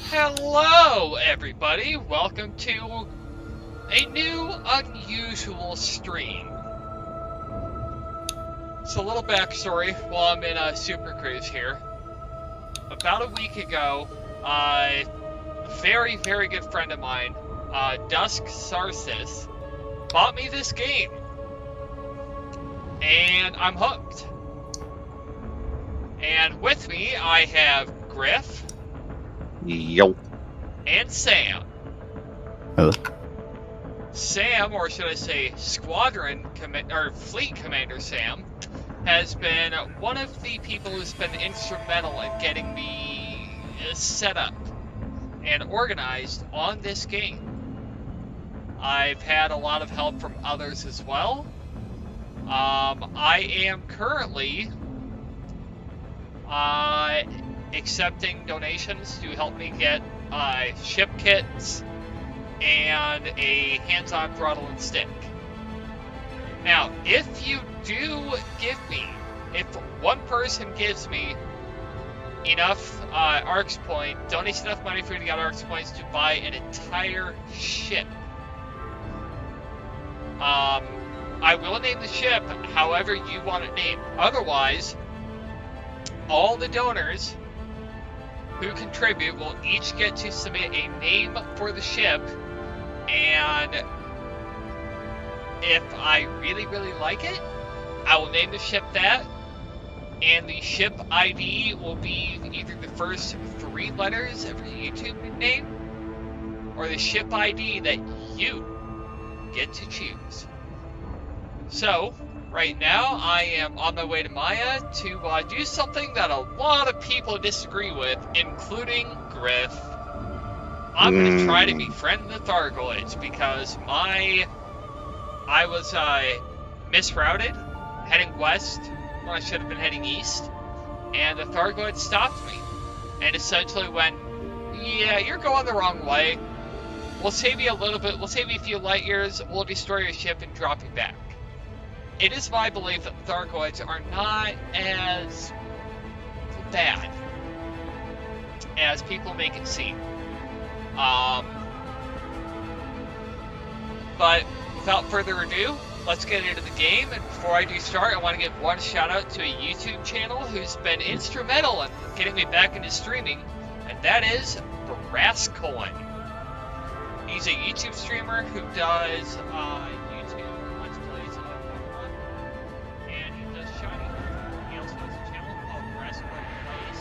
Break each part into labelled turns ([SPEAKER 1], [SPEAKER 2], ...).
[SPEAKER 1] Hello, everybody. Welcome to a new, unusual stream. So, a little backstory while I'm in a Super Cruise here. About a week ago, a very, very good friend of mine, Dusk Sarsis, bought me this game. And I'm hooked. And with me, I have Griff.
[SPEAKER 2] Yo.
[SPEAKER 1] And Sam.
[SPEAKER 2] Hello.
[SPEAKER 1] Sam, or should I say Fleet Commander Sam, has been one of the people who's been instrumental in getting me set up and organized on this game. I've had a lot of help from others as well. I am currently accepting donations to help me get ship kits and a hands-on throttle and stick. Now, if you do give me, if one person gives me enough ARX points, donates enough money for me to get ARX points to buy an entire ship, I will name the ship however you want it named. Otherwise, all the donors who contribute will each get to submit a name for the ship, and if I really, really like it, I will name the ship that, and the ship ID will be either the first 3 letters of your YouTube name, or the ship ID that you get to choose. So, right now, I am on my way to Maya to do something that a lot of people disagree with, including Griff. I'm going to try to befriend the Thargoids because I was misrouted, heading west when I should have been heading east, and the Thargoids stopped me and essentially went, yeah, you're going the wrong way. We'll save you a little bit, we'll save you a few light years, we'll destroy your ship and drop you back. It is my belief that the Thargoids are not as bad as people make it seem. But without further ado, let's get into the game. And before I do start, I want to give one shout out to a YouTube channel who's been instrumental in getting me back into streaming, and that is Brascoin. He's a YouTube streamer who does YouTube Let's Plays of Pokemon, and he does Shiny. He also has a channel called Brascoin Plays,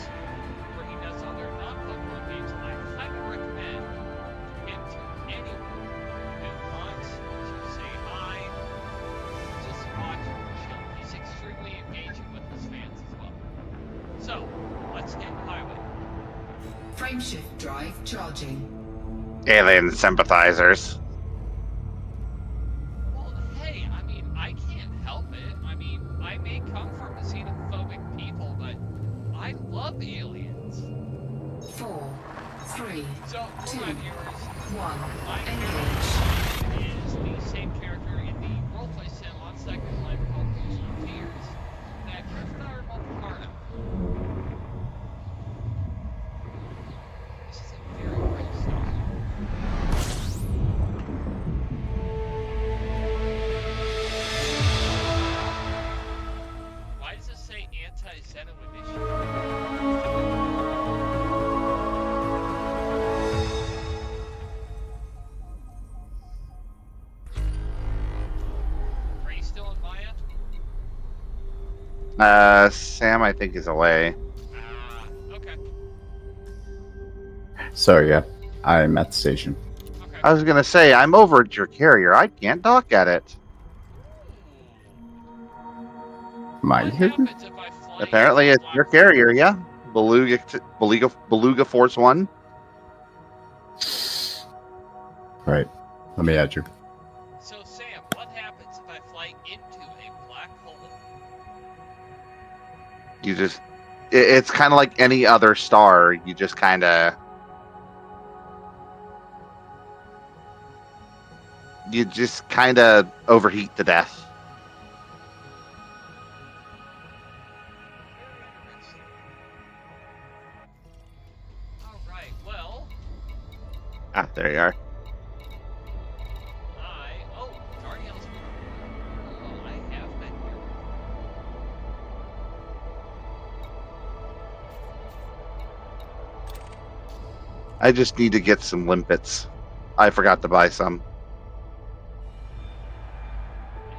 [SPEAKER 1] where he does other non-Pokemon games. I highly recommend him to anyone who wants to say hi, just watch him chill. He's extremely engaging with his fans as well. So, let's get highway.
[SPEAKER 3] Frameshift drive charging.
[SPEAKER 2] Alien sympathizers.
[SPEAKER 1] Well, hey, I mean, I can't help it. I mean, I may come from xenophobic people, but I love aliens.
[SPEAKER 3] 4, 3,
[SPEAKER 1] So, for
[SPEAKER 3] 2,
[SPEAKER 1] my viewers,
[SPEAKER 3] 1.
[SPEAKER 1] my
[SPEAKER 3] Engage.
[SPEAKER 1] character is the same character in the roleplay sim on Second Life called Ocean Tears that Griff and I are both part of. This is a very great start. Why does it say anti-Xeno edition? Are you still in Maya?
[SPEAKER 2] Sam, I think, is away.
[SPEAKER 1] Okay.
[SPEAKER 4] So yeah, I'm at the station.
[SPEAKER 1] Okay.
[SPEAKER 2] I was gonna say, I'm over at your carrier. I can't dock at it.
[SPEAKER 4] My
[SPEAKER 1] What
[SPEAKER 4] hidden?
[SPEAKER 1] happens if I fly
[SPEAKER 2] Apparently,
[SPEAKER 1] into
[SPEAKER 2] it's
[SPEAKER 1] a
[SPEAKER 2] your
[SPEAKER 1] black hole?
[SPEAKER 2] carrier, yeah. Beluga Force 1.
[SPEAKER 4] Right. Let me add you.
[SPEAKER 1] So, Sam, what happens if I fly into a black hole?
[SPEAKER 2] You just... It's kind of like any other star. You just kind of... You just kind of overheat to death. Ah, there you are.
[SPEAKER 1] Darnielle's. Oh, I have been here.
[SPEAKER 2] I just need to get some limpets. I forgot to buy some.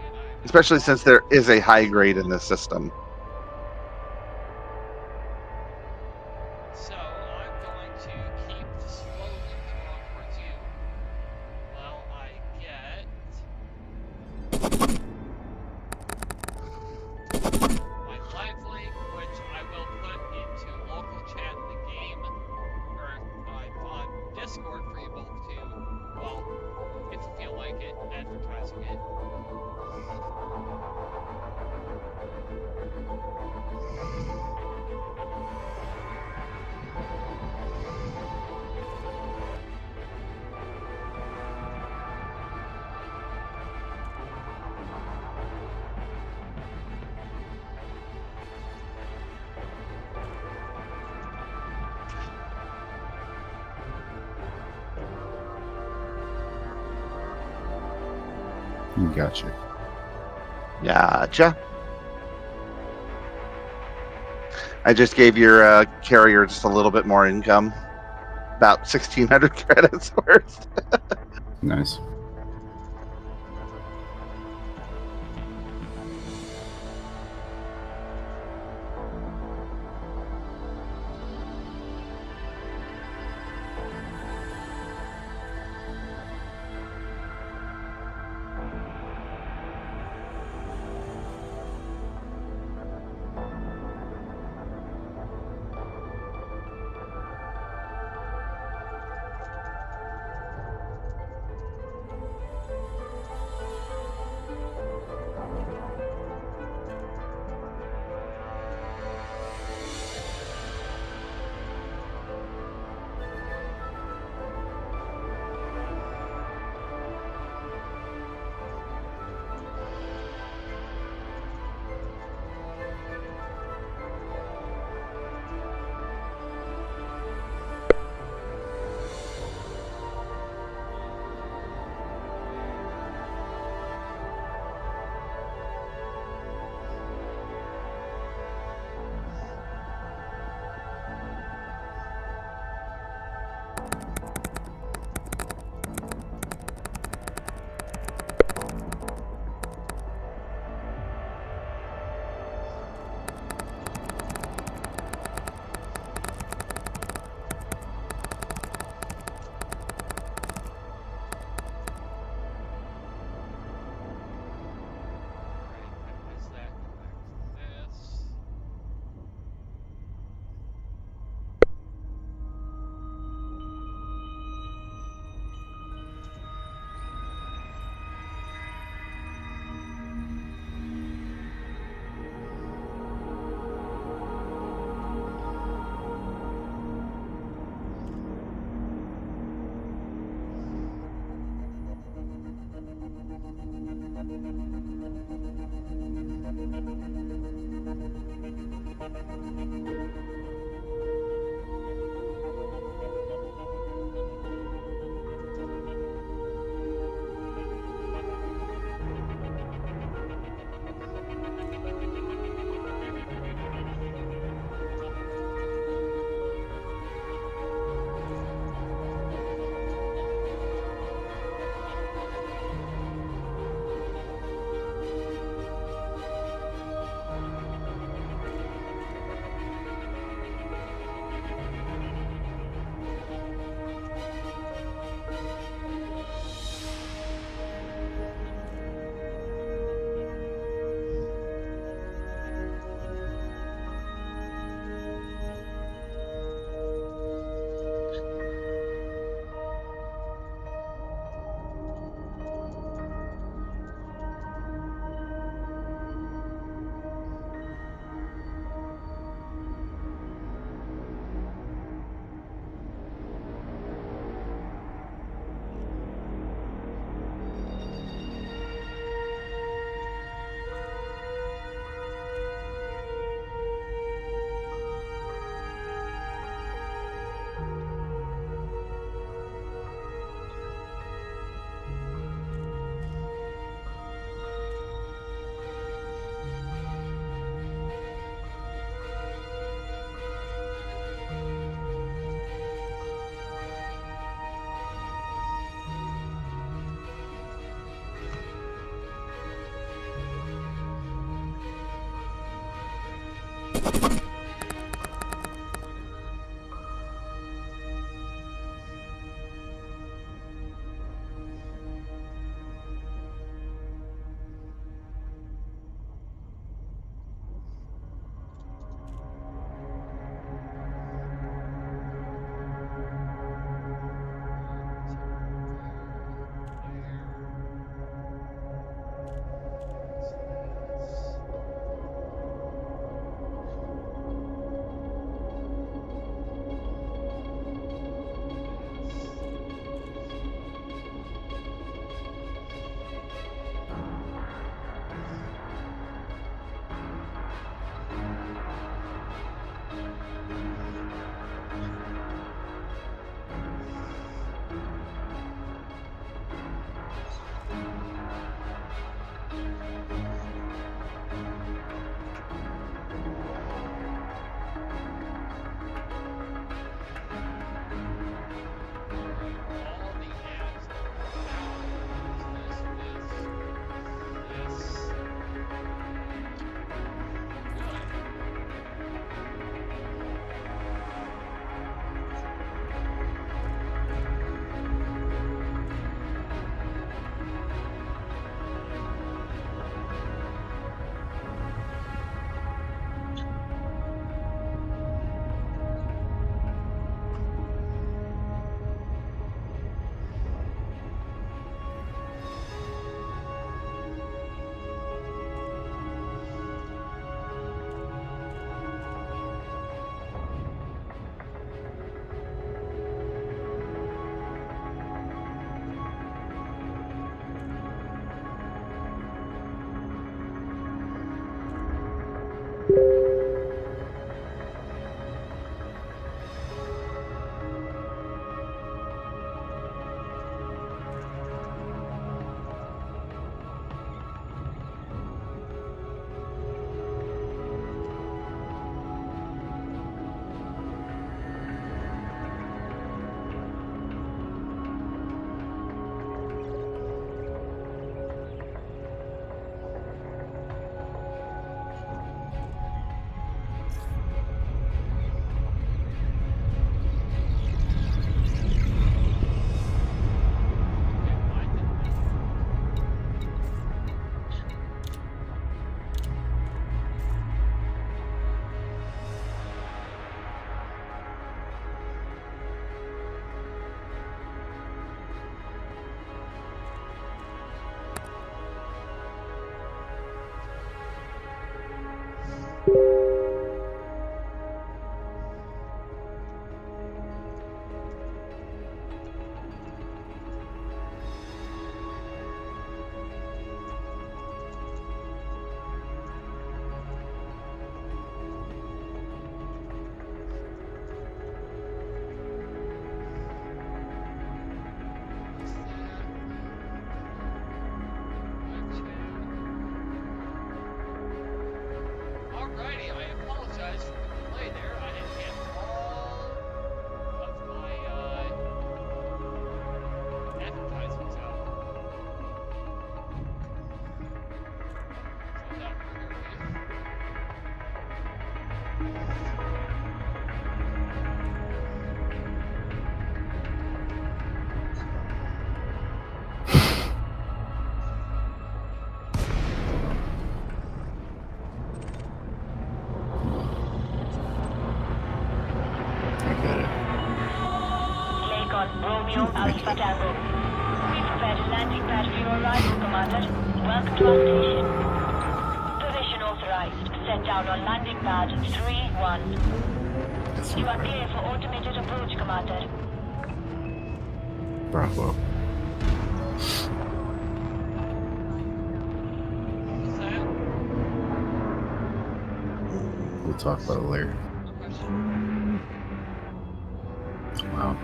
[SPEAKER 1] And I'm
[SPEAKER 2] Especially since there is a high grade in this system.
[SPEAKER 1] So I'm going to keep slowly throwing towards you while I get my live link, which I will put into local chat in the game, or on Discord for you both to, well, if you feel like it, advertising it.
[SPEAKER 4] Gotcha.
[SPEAKER 2] Gotcha. I just gave your carrier just a little bit more income. About 1,600 credits worth.
[SPEAKER 4] Nice.
[SPEAKER 1] Is that correct? This.
[SPEAKER 5] Alpha Tango. We prepared a landing pad for your arrival, Commander. Welcome to our station. Permission authorized. Set down on landing pad 3-1. You are clear for automated approach, Commander.
[SPEAKER 4] Bravo.
[SPEAKER 1] What's that?
[SPEAKER 4] We'll talk about it later. Wow.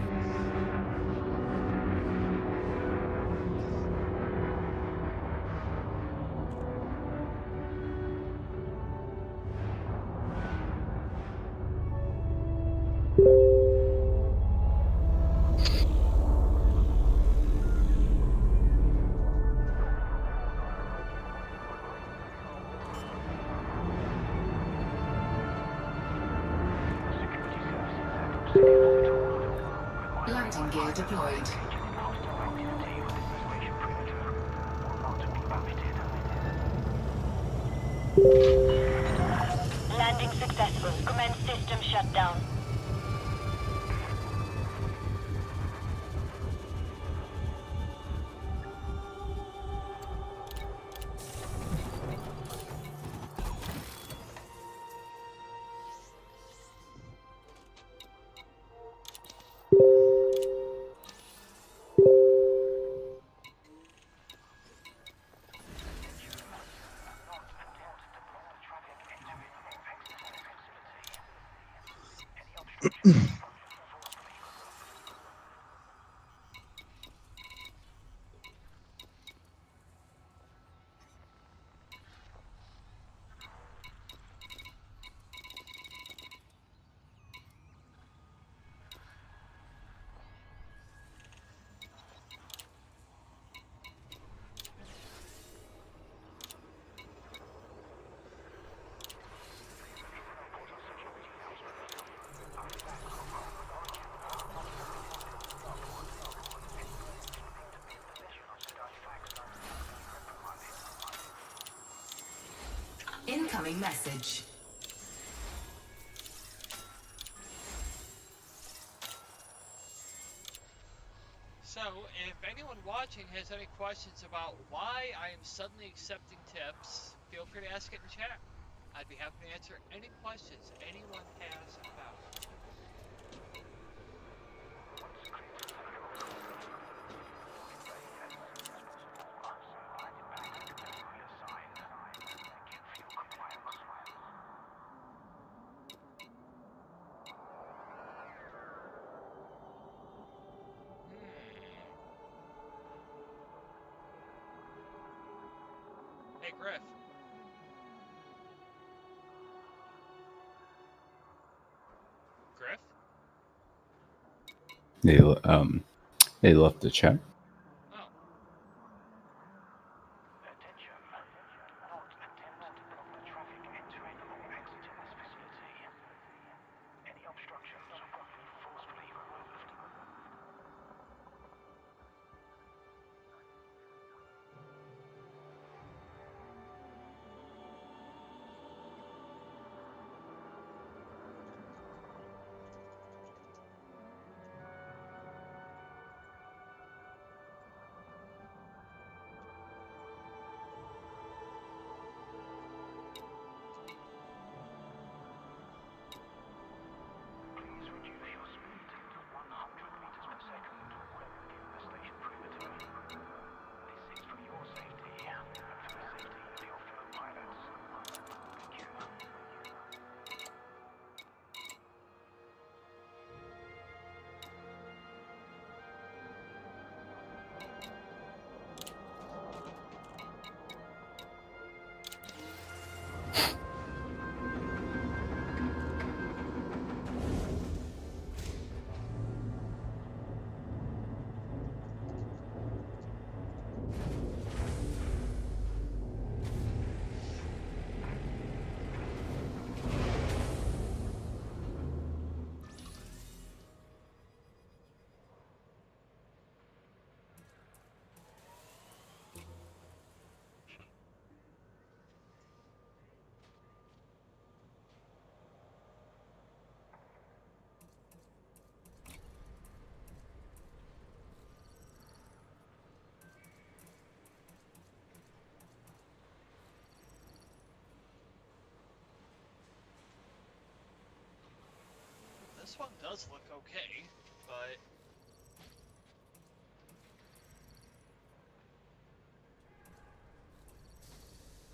[SPEAKER 3] Landing gear deployed.
[SPEAKER 5] Landing successful. Commence system shutdown.
[SPEAKER 3] Incoming message.
[SPEAKER 1] So, if anyone watching has any questions about why I am suddenly accepting tips, feel free to ask it in chat. I'd be happy to answer any questions anyone has about it. Hey, Griff. Griff?
[SPEAKER 4] They left the chat.
[SPEAKER 1] Oh. This one does look okay, but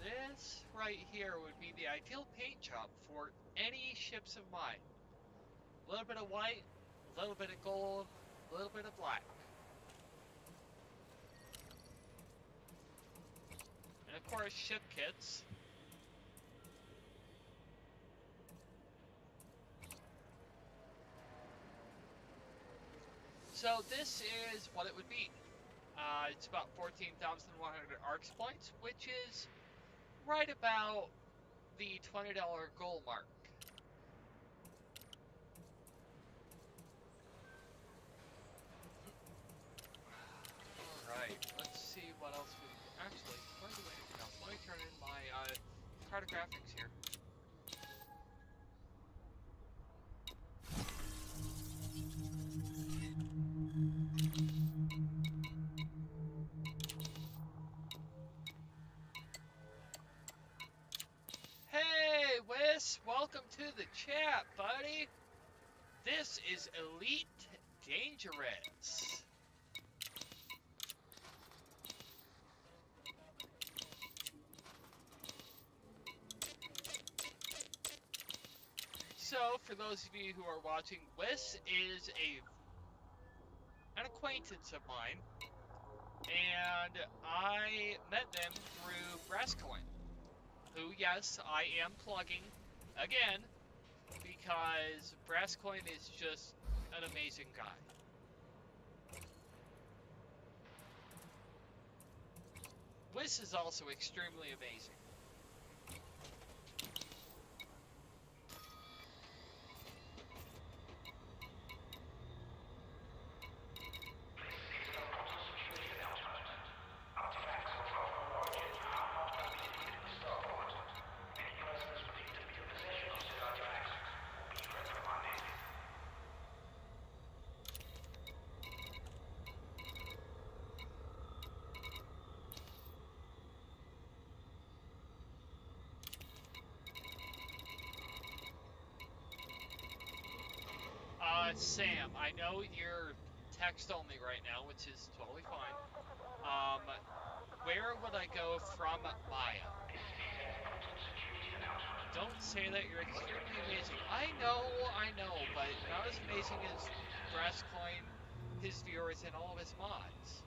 [SPEAKER 1] this right here would be the ideal paint job for any ships of mine. A little bit of white, a little bit of gold, a little bit of black. And of course, ship kits. So this is what it would be. It's about 14,100 ARX points, which is right about the $20 goal mark. Alright, let's see what else we... Actually, before I do anything else, let me turn in my cartographics here. Hey, Wes! Welcome to the chat, buddy! This is Elite Dangerous. So, for those of you who are watching, Wes is an acquaintance of mine, and I met them through Brascoin, who, yes, I am plugging again, because Brascoin is just an amazing guy. Wes is also extremely amazing. Sam, I know you're text only right now, which is totally fine. Where would I go from Maya? Don't say that, you're extremely amazing. I know, but not as amazing as Brascoin, his viewers, and all of his mods.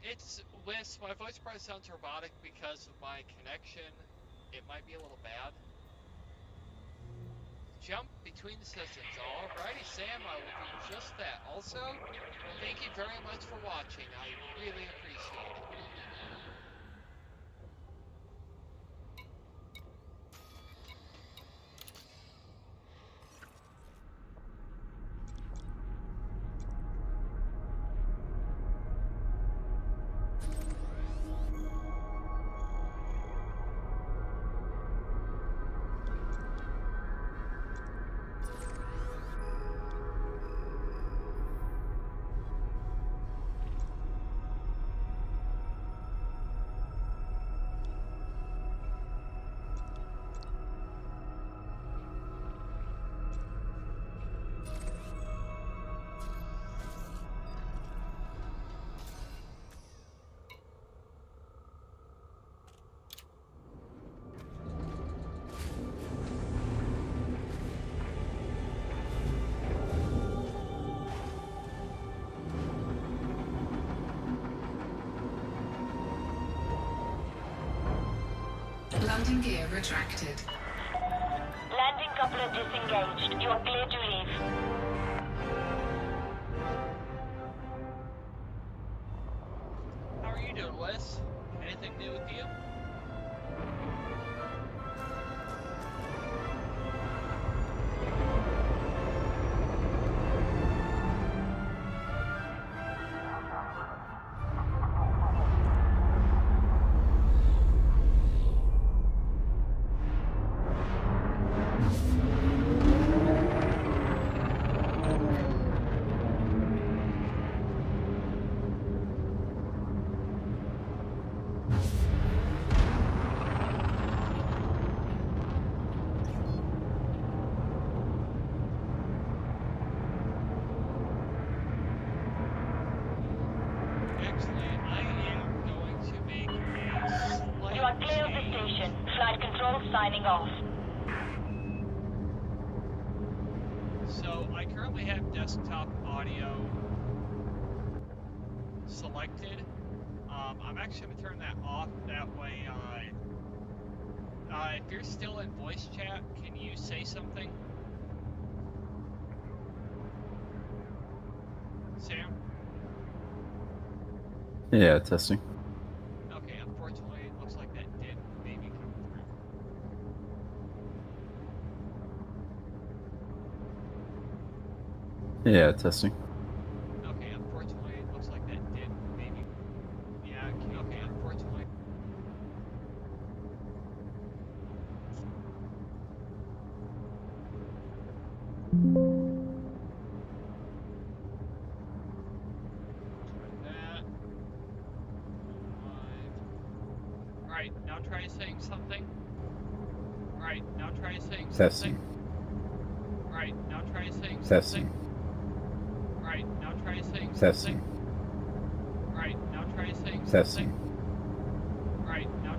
[SPEAKER 1] It's Liz, my voice probably sounds robotic because of my connection. It might be a little bad. Jump between the systems. Alrighty, Sam, I will do just that. Also, thank you very much for watching. I really appreciate it.
[SPEAKER 3] Landing gear retracted.
[SPEAKER 5] Landing coupler disengaged. You are clear to leave.
[SPEAKER 1] How are you doing, Wes? Anything new with you? Actually, I am going to make a slight
[SPEAKER 5] You are clear of the
[SPEAKER 1] change.
[SPEAKER 5] station. Flight control signing off.
[SPEAKER 1] So I currently have desktop audio selected. I'm actually going to turn that off. That way, if you're still in voice chat, can you say something? Sam?
[SPEAKER 4] Yeah, testing.
[SPEAKER 1] Okay, unfortunately, it looks like that did maybe come through.
[SPEAKER 4] Yeah, testing.
[SPEAKER 1] Okay, unfortunately, it looks like that did maybe. Yeah, okay, unfortunately. That. Alright, now try saying something. Alright, now try saying something.
[SPEAKER 4] Testing.
[SPEAKER 1] Alright, now try saying something.
[SPEAKER 4] Testing.
[SPEAKER 1] Alright, now try saying something.
[SPEAKER 4] Testing.
[SPEAKER 1] Alright, now try saying
[SPEAKER 4] Testing.
[SPEAKER 1] something. Alright, now.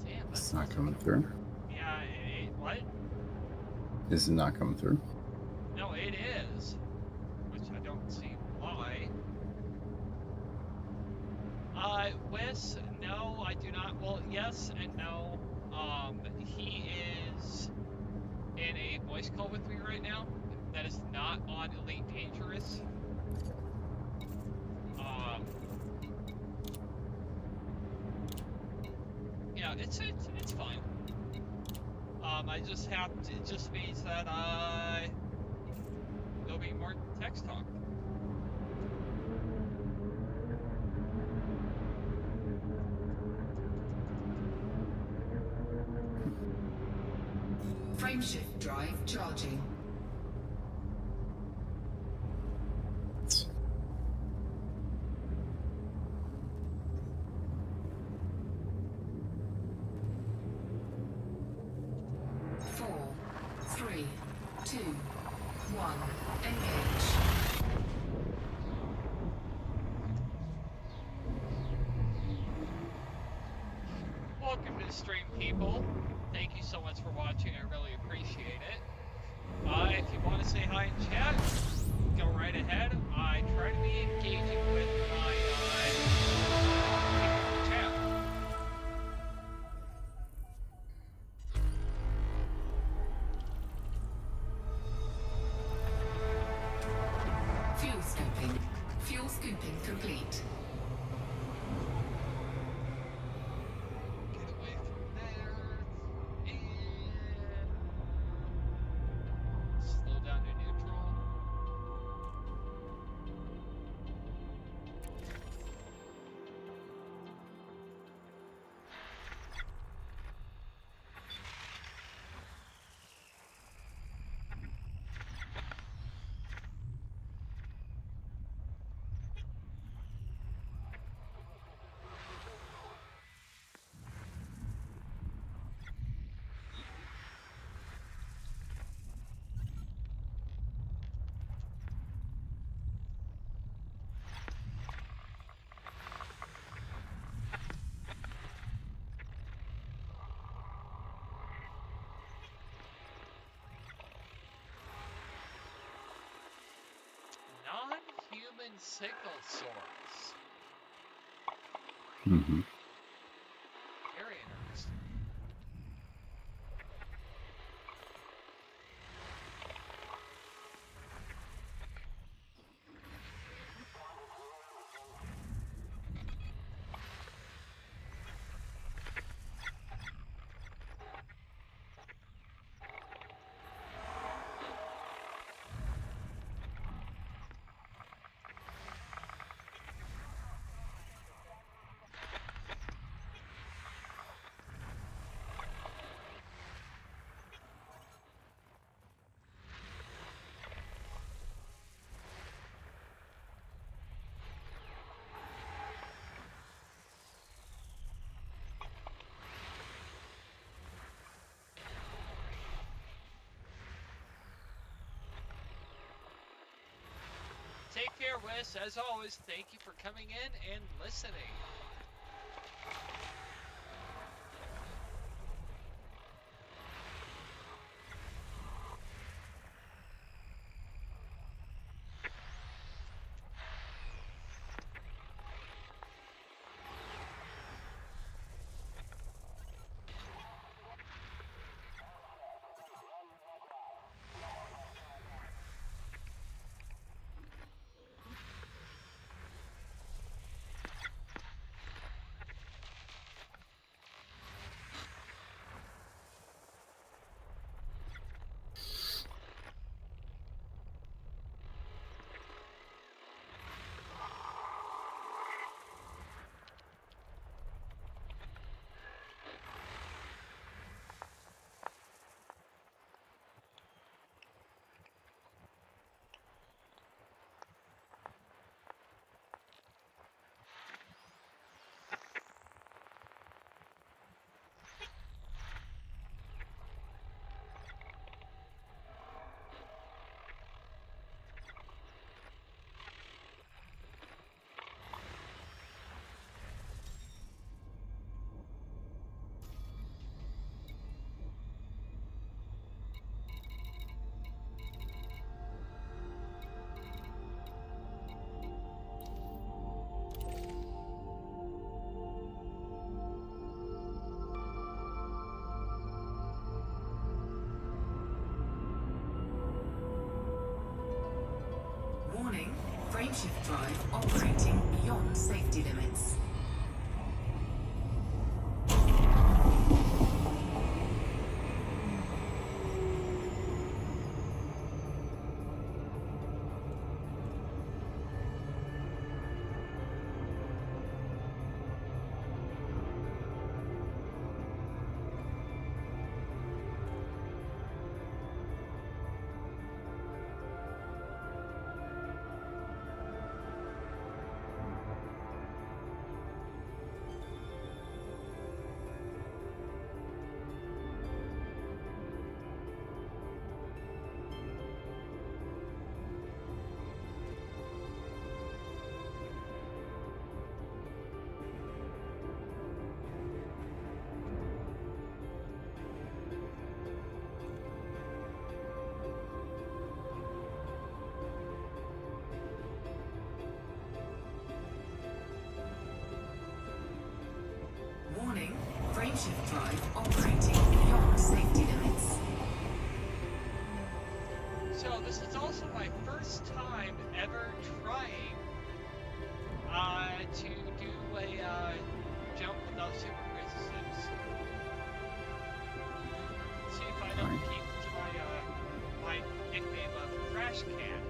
[SPEAKER 1] Damn,
[SPEAKER 4] It's not coming through.
[SPEAKER 1] Yeah, what?
[SPEAKER 4] Is it not coming through?
[SPEAKER 1] No, it is. Which I don't see why. Wes, no, I do not. Well, yes and no. He is in a voice call with me right now. That is not on Elite Dangerous. Yeah, it's fine. I just have to. It just means that there'll be more text talk.
[SPEAKER 3] Frameshift drive charging. Four, three, two, one. Engage.
[SPEAKER 1] Welcome to the stream, people. Thank you so much for watching. I really appreciate it. If you want to say hi in chat, go right ahead. I try to be engaging with my people in chat.
[SPEAKER 3] Fuel scooping. Fuel scooping complete.
[SPEAKER 1] Get away from there. And slow down to neutral. Non-human signal source.
[SPEAKER 4] Mm-hmm.
[SPEAKER 1] Very Yes, as always, thank you for coming in and listening.
[SPEAKER 3] Warning, frameshift drive operating beyond safety limits. Warning, frameshift drive operating beyond safety limits.
[SPEAKER 1] So this is also my first time ever trying to do a jump without super resistance. See if I don't keep to my nickname of Crash Can.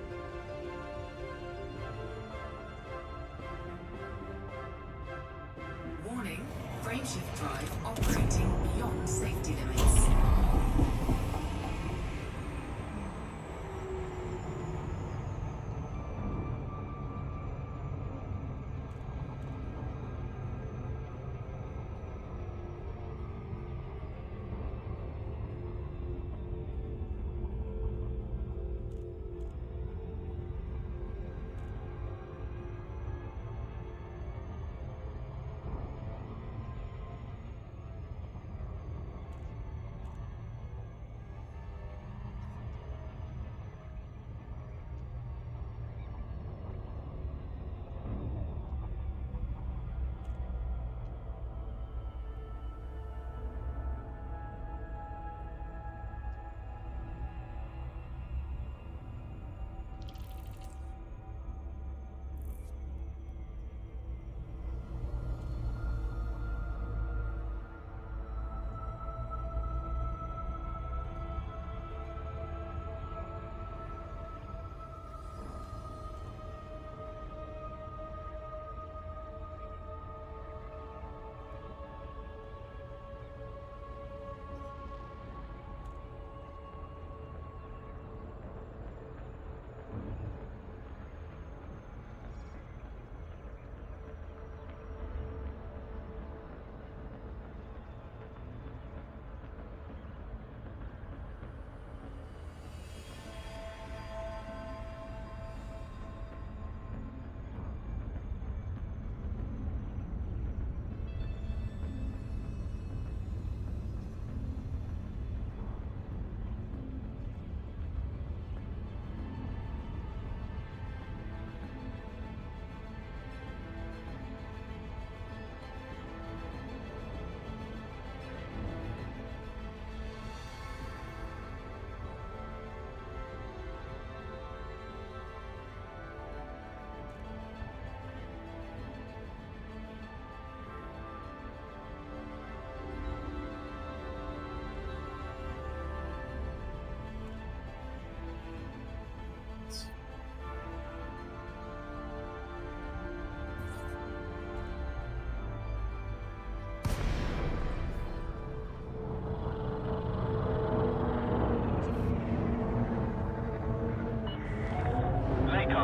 [SPEAKER 3] Warning, frameshift drive operating beyond safety limits.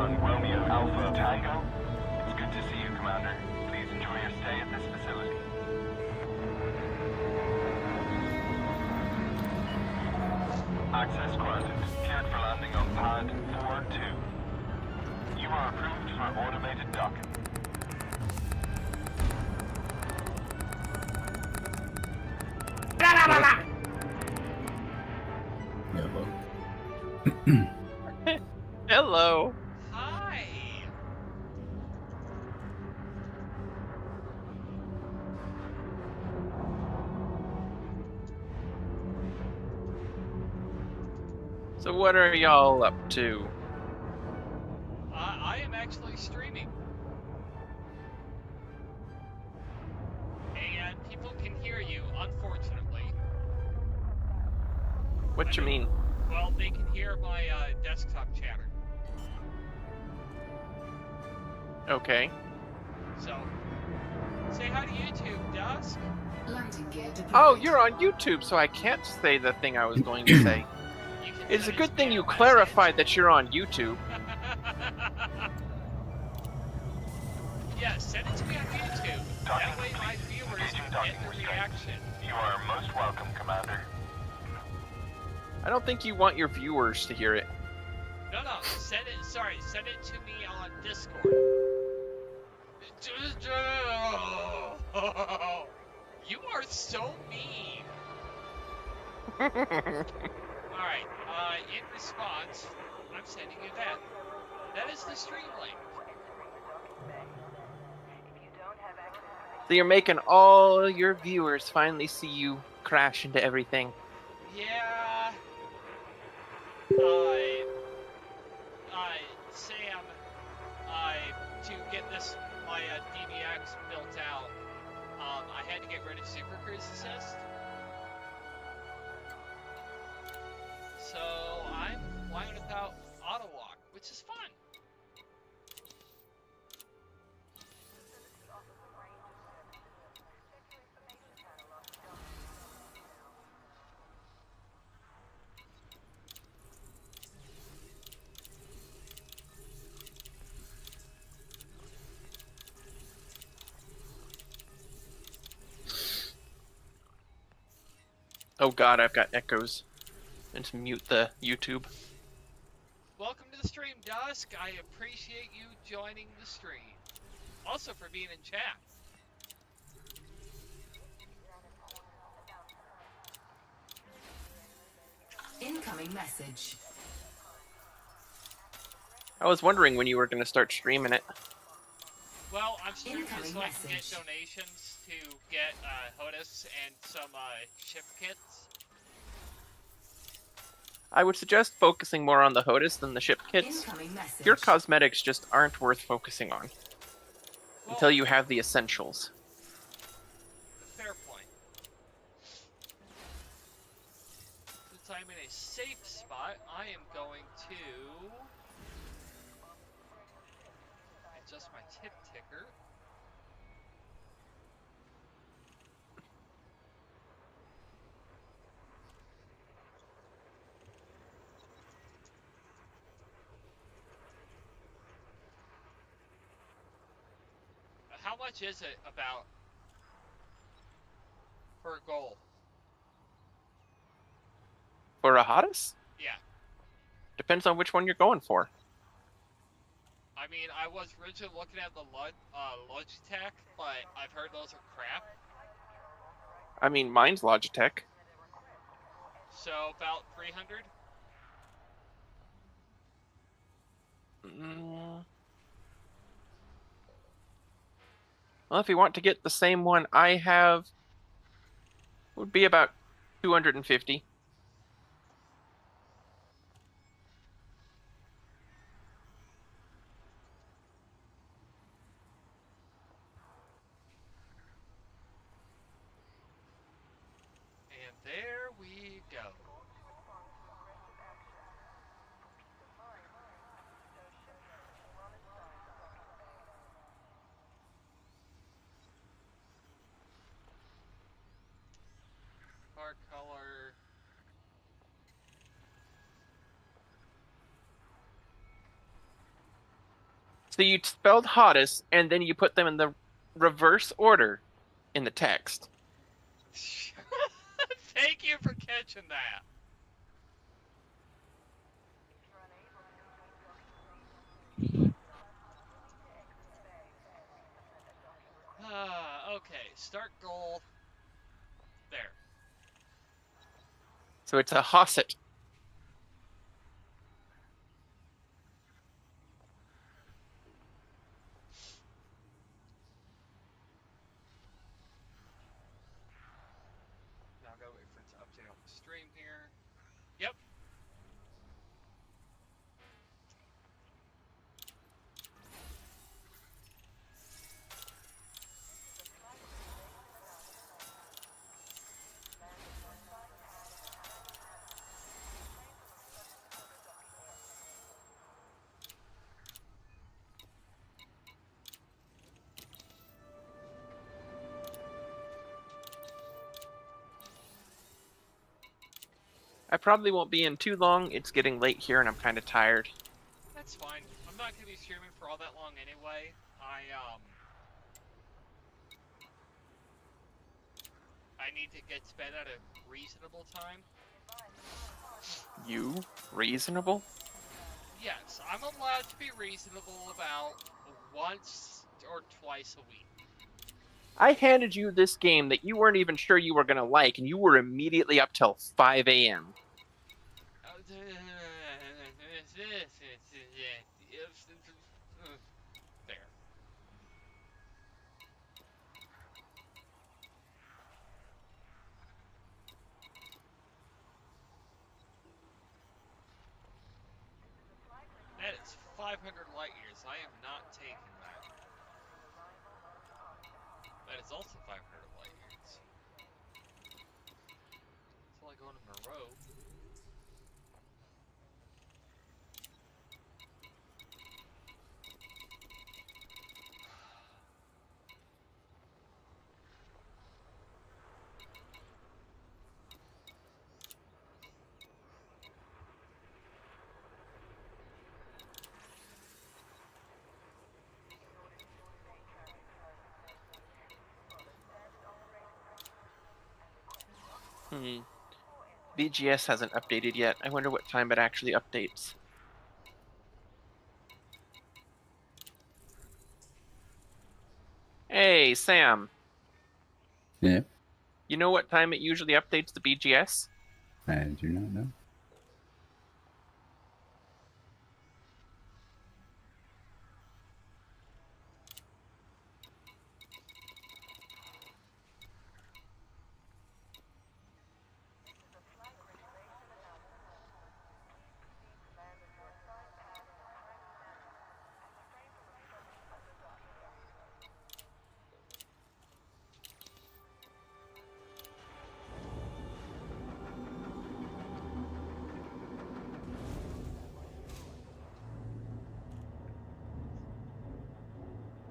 [SPEAKER 6] 1, Romeo Alpha Tango. It's good to see you, Commander. Please enjoy your stay at this facility. Access granted. Cleared for landing on pad 4-2. You are approved for automated docking.
[SPEAKER 4] Hello.
[SPEAKER 7] Hello.
[SPEAKER 1] Hi.
[SPEAKER 7] So what are y'all up to?
[SPEAKER 1] I am actually streaming. And people can hear you, unfortunately.
[SPEAKER 7] What you mean?
[SPEAKER 1] Well, they can hear my desktop chatter.
[SPEAKER 7] Okay.
[SPEAKER 1] So, say hi to YouTube, Dusk.
[SPEAKER 3] Landing gear deployed.
[SPEAKER 7] Oh, you're on YouTube, so I can't say the thing I was going to say.
[SPEAKER 1] You can
[SPEAKER 7] It's a
[SPEAKER 1] send
[SPEAKER 7] good
[SPEAKER 1] us
[SPEAKER 7] thing
[SPEAKER 1] me
[SPEAKER 7] you
[SPEAKER 1] a message.
[SPEAKER 7] clarified that you're on YouTube.
[SPEAKER 1] Yeah, send it to me on YouTube. That way my viewers can get the reaction.
[SPEAKER 6] You are most welcome, Commander.
[SPEAKER 7] I don't think you want your viewers to hear it.
[SPEAKER 1] No, send it to me on Discord. You are so mean. Alright, in response, I'm sending you that. That is the stream link.
[SPEAKER 7] So you're making all your viewers finally see you crash into everything.
[SPEAKER 1] Yeah. Sam, to get my DBX built out, I had to get rid of Super Cruise Assist. So I'm flying without auto lock, which is fun.
[SPEAKER 7] Oh god, I've got echoes. And to mute the YouTube.
[SPEAKER 1] Welcome to the stream, Dusk. I appreciate you joining the stream. Also for being in chat.
[SPEAKER 3] Incoming message.
[SPEAKER 7] I was wondering when you were going to start streaming it.
[SPEAKER 1] Well, I'm streaming
[SPEAKER 3] Incoming
[SPEAKER 1] so I can get
[SPEAKER 3] message.
[SPEAKER 1] donations to get HOTUS and some ship kits.
[SPEAKER 7] I would suggest focusing more on the HOTUS than the ship kits.
[SPEAKER 3] Incoming message.
[SPEAKER 7] Your cosmetics just aren't worth focusing on.
[SPEAKER 1] Well,
[SPEAKER 7] Until you have the essentials.
[SPEAKER 1] fair point. Since I'm in a safe spot, I am going to adjust my tip ticker. How much is it about per goal?
[SPEAKER 7] For a HOTUS?
[SPEAKER 1] Yeah.
[SPEAKER 7] Depends on which one you're going for.
[SPEAKER 1] I mean, I was originally looking at the Logitech, but I've heard those are crap.
[SPEAKER 7] I mean, mine's Logitech.
[SPEAKER 1] So about 300.
[SPEAKER 7] Well, if you want to get the same one I have, it would be about 250.
[SPEAKER 1] And there we go. Car color.
[SPEAKER 7] So you spelled hottest, and then you put them in the reverse order in the text.
[SPEAKER 1] Thank you for catching that. Okay, start goal. There.
[SPEAKER 7] So it's a Hosset.
[SPEAKER 1] Now I gotta wait for it to update on the stream here. Yep.
[SPEAKER 7] I probably won't be in too long. It's getting late here, and I'm kind of tired.
[SPEAKER 1] That's fine. I'm not gonna be streaming for all that long anyway. I need to get to bed at a reasonable time.
[SPEAKER 7] You? Reasonable?
[SPEAKER 1] Yes, I'm allowed to be reasonable about once or twice a week.
[SPEAKER 7] I handed you this game that you weren't even sure you were going to like, and you were immediately up till 5 a.m.
[SPEAKER 1] There. That is 500 light years. I am not taking that. That is also 500 light years. It's only going in a row.
[SPEAKER 7] BGS hasn't updated yet. I wonder what time it actually updates. Hey, Sam.
[SPEAKER 4] Yeah,
[SPEAKER 7] You know what time it usually updates the BGS?
[SPEAKER 4] I do not know.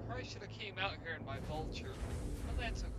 [SPEAKER 1] Probably should have came out here in my vulture, but that's okay.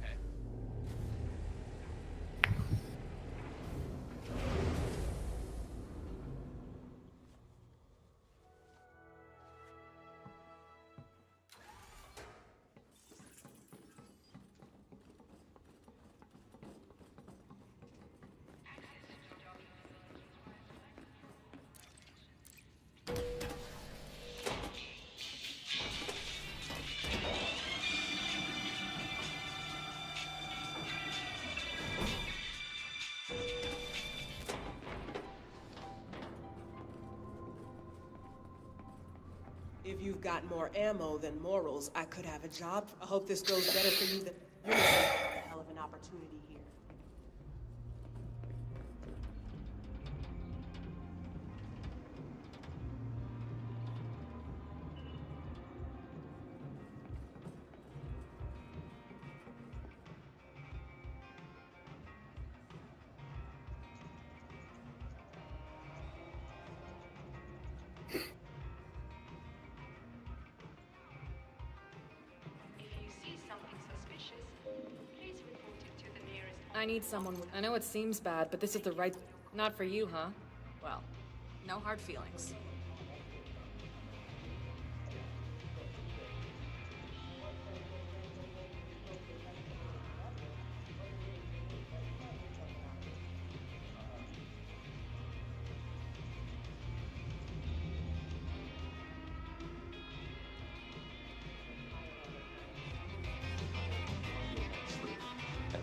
[SPEAKER 8] If you've got more ammo than morals, I could have a job. I hope this goes better for you than... You're missing a hell of an opportunity here.
[SPEAKER 9] I need someone with... I know it seems bad, but this is the right... Not for you, huh? Well, no hard feelings.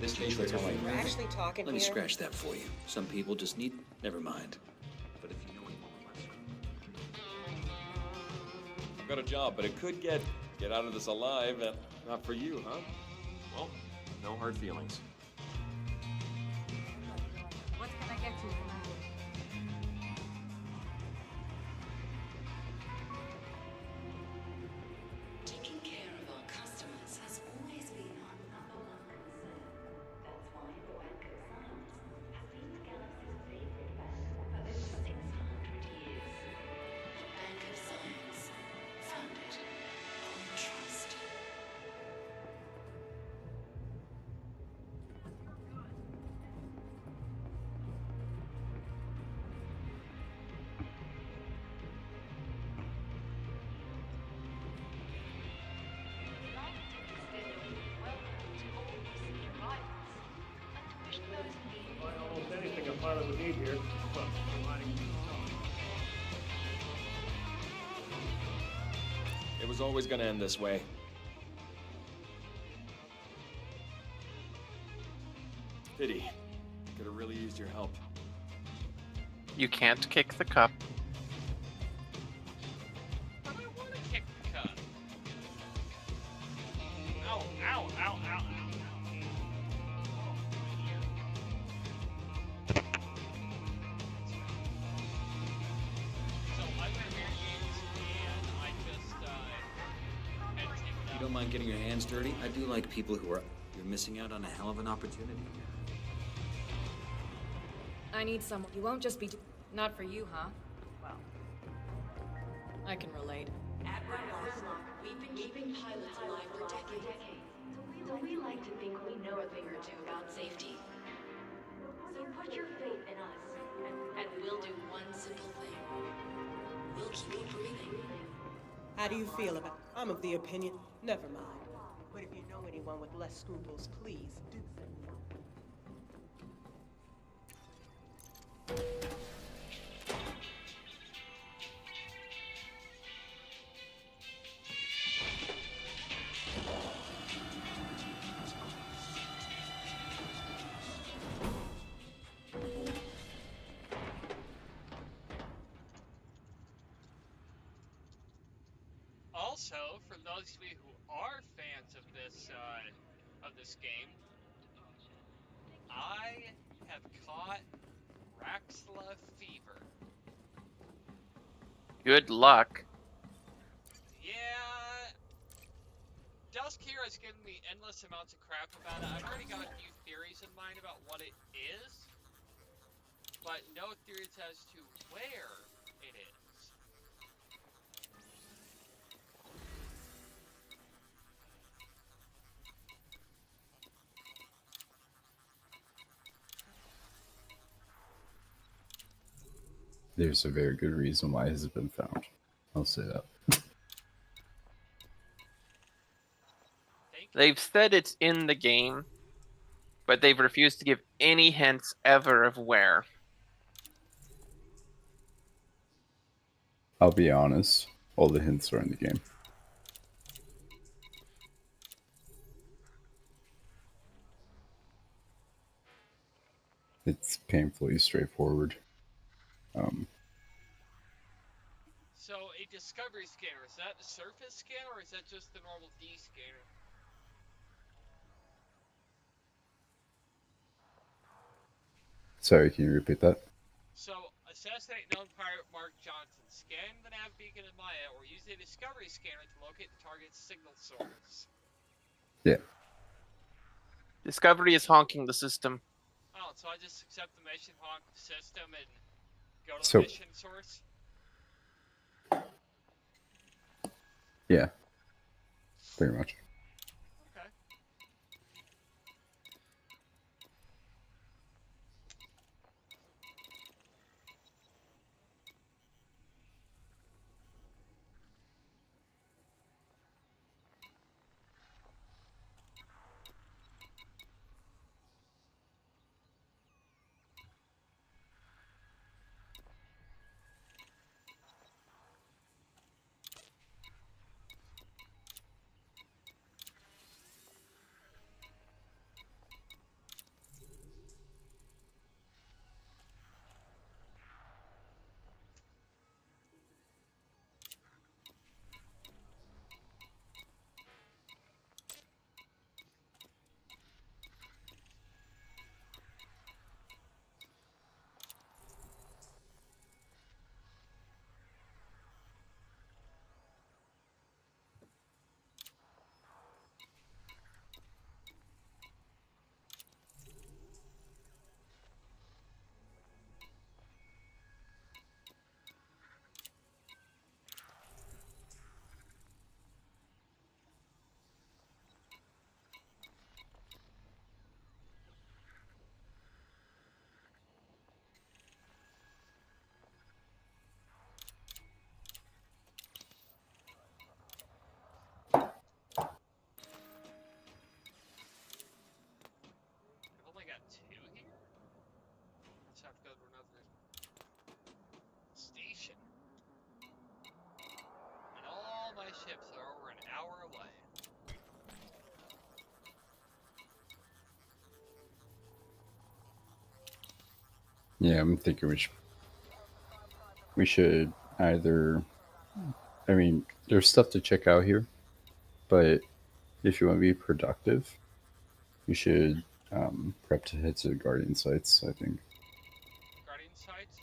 [SPEAKER 10] This matrix all like
[SPEAKER 8] We're actually talking
[SPEAKER 10] Let me
[SPEAKER 8] here.
[SPEAKER 10] scratch that for you. Some people just need... Never mind. But if you know anyone with
[SPEAKER 11] I've got a job, but it could get out of this alive. Not for you, huh? Well, no hard feelings.
[SPEAKER 9] What can I get you tonight?
[SPEAKER 3] Taking care of our customers has always been our number one concern. That's why the Bank of Science has been the galaxy's favorite bank for over 600 years. The Bank of Science, founded on trust.
[SPEAKER 12] Almost anything a pilot would need here. Well, providing
[SPEAKER 11] It was always gonna end this way. Pity. Could have really used your help.
[SPEAKER 7] You can't kick the cup.
[SPEAKER 1] I don't want to kick the cup. Ow, ow, ow, ow, ow. So I wear Mary Jane's and I just had to take it
[SPEAKER 10] You
[SPEAKER 1] out.
[SPEAKER 10] don't mind getting your hands dirty? I do like people who are... You're missing out on a hell of an opportunity.
[SPEAKER 9] I need someone. You won't just be. Not for you, huh? Well, I can relate.
[SPEAKER 3] At Grimlock, we've been keeping pilots alive for decades. So we like to think we know a thing or two about safety. So put your faith in us, and we'll do one simple thing. We'll keep you breathing.
[SPEAKER 8] How do you feel about it? I'm of the opinion. Never mind. But if you know anyone with less scruples, please do.
[SPEAKER 1] Also, for those of you who are fans of this game, I have caught Raxla fever.
[SPEAKER 7] Good luck.
[SPEAKER 1] Yeah, Dusk here has given me endless amounts of crap about it. I've already got a few theories in mind about what it is, but no theories as to where it is.
[SPEAKER 4] There's a very good reason why it has been found. I'll say that.
[SPEAKER 7] They've said it's in the game, but they've refused to give any hints ever of where.
[SPEAKER 4] I'll be honest, all the hints are in the game. It's painfully straightforward.
[SPEAKER 1] So, a discovery scanner, is that the surface scanner or is that just the normal D scanner?
[SPEAKER 4] Sorry, can you repeat that?
[SPEAKER 1] So, assassinate known pirate Mark Johnson, scan the nav beacon in Maya, or use the discovery scanner to locate the target's signal source.
[SPEAKER 4] Yeah.
[SPEAKER 7] Discovery is honking the system.
[SPEAKER 1] Oh, so I just accept the mission, honk the system, and go to
[SPEAKER 4] So-
[SPEAKER 1] the mission source?
[SPEAKER 4] Yeah. Pretty much.
[SPEAKER 1] Okay. ships that are over an hour away.
[SPEAKER 4] Yeah, I'm thinking we should either. I mean, there's stuff to check out here, but if you want to be productive, you should prep to head to the Guardian sites. I think.
[SPEAKER 1] Guardian sites?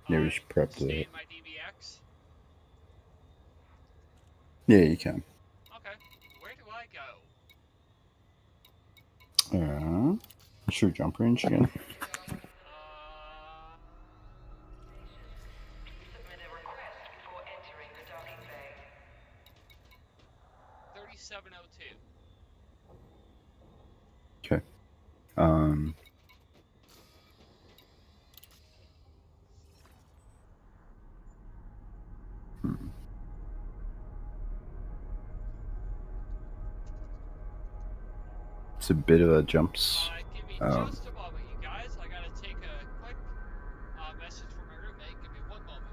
[SPEAKER 4] Yeah, we should prep to.
[SPEAKER 1] Stay in my DBX?
[SPEAKER 4] Yeah, you can.
[SPEAKER 1] Okay. Where do I go?
[SPEAKER 4] What's your jump range again?
[SPEAKER 5] Submit a request before entering the docking bay.
[SPEAKER 1] 3702.
[SPEAKER 4] Okay. It's a bit of a jumps.
[SPEAKER 1] Give me just a moment, you guys. I gotta take a quick message from my roommate. Give me one moment.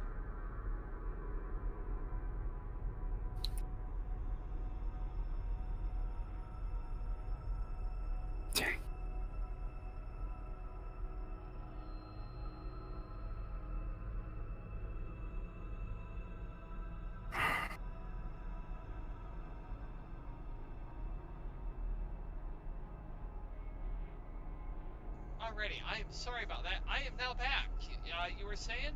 [SPEAKER 1] Alrighty, I am sorry about that. I am now back. You were saying?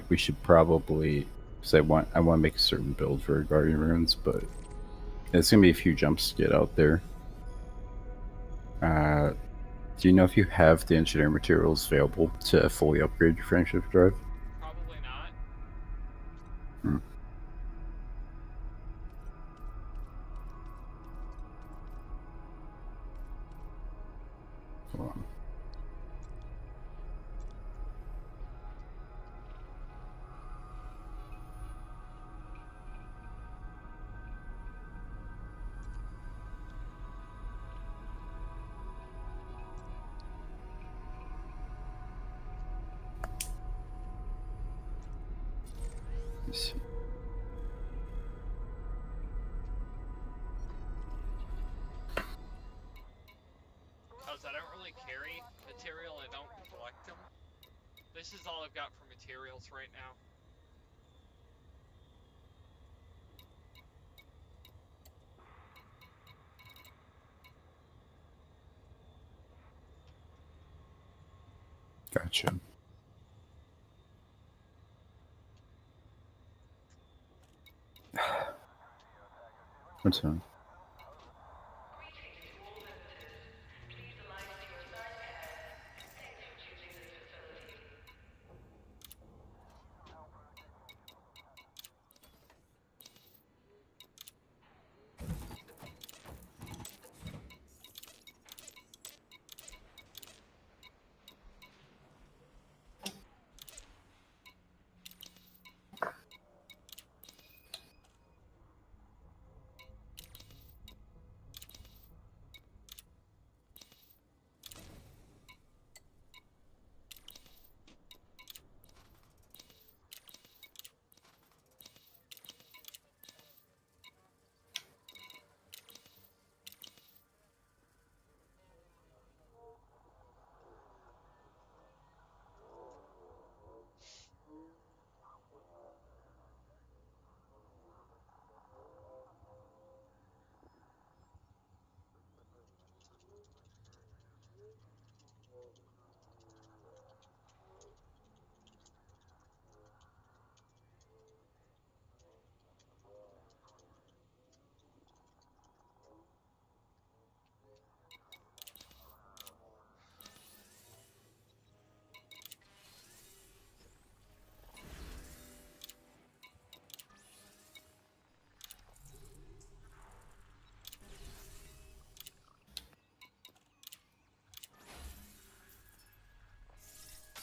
[SPEAKER 4] We should probably, because I want to make a certain build for Guardian Runes, but it's gonna be a few jumps to get out there. Do you know if you have the engineering materials available to fully upgrade your frameshift drive?
[SPEAKER 1] Probably not.
[SPEAKER 4] Hold on. Let's see.
[SPEAKER 1] Because I don't really carry material, I don't collect them. This is all I've got for materials right now.
[SPEAKER 4] Gotcha. What's on?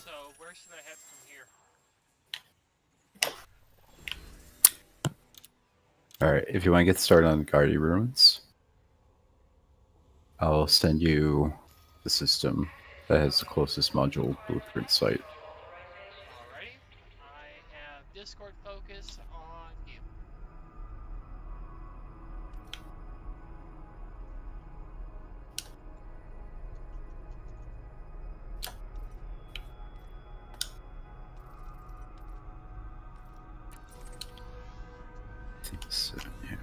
[SPEAKER 1] So, where should I head from here?
[SPEAKER 4] Alright, if you want to get started on Guardian Ruins, I'll send you the system that has the closest module blueprint site.
[SPEAKER 1] Alrighty. Discord focus on you.
[SPEAKER 4] I think so, yeah.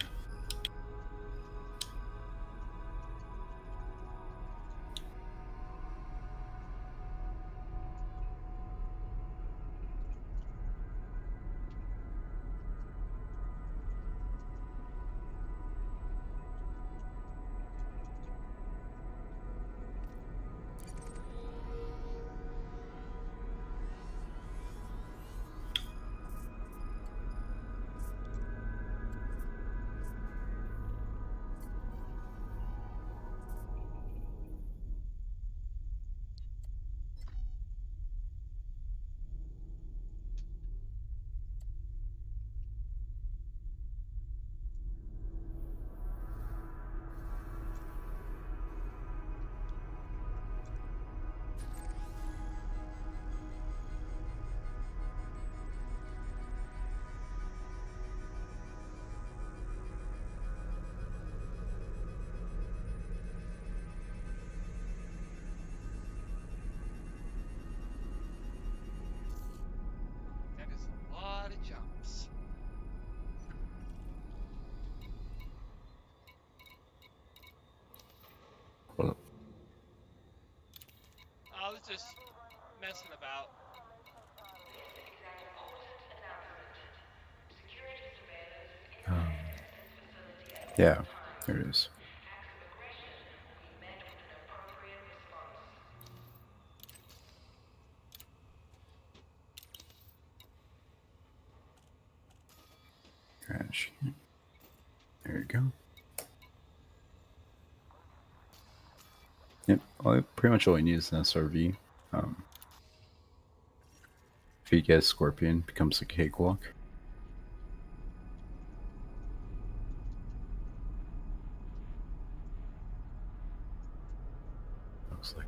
[SPEAKER 1] That is a lot of jumps.
[SPEAKER 4] Well,
[SPEAKER 1] I was just messing about.
[SPEAKER 4] yeah, there it is. Trash. There you go. Yep, well, pretty much all you need is an SRV. If you get a Scorpion, it becomes a cakewalk. Looks like.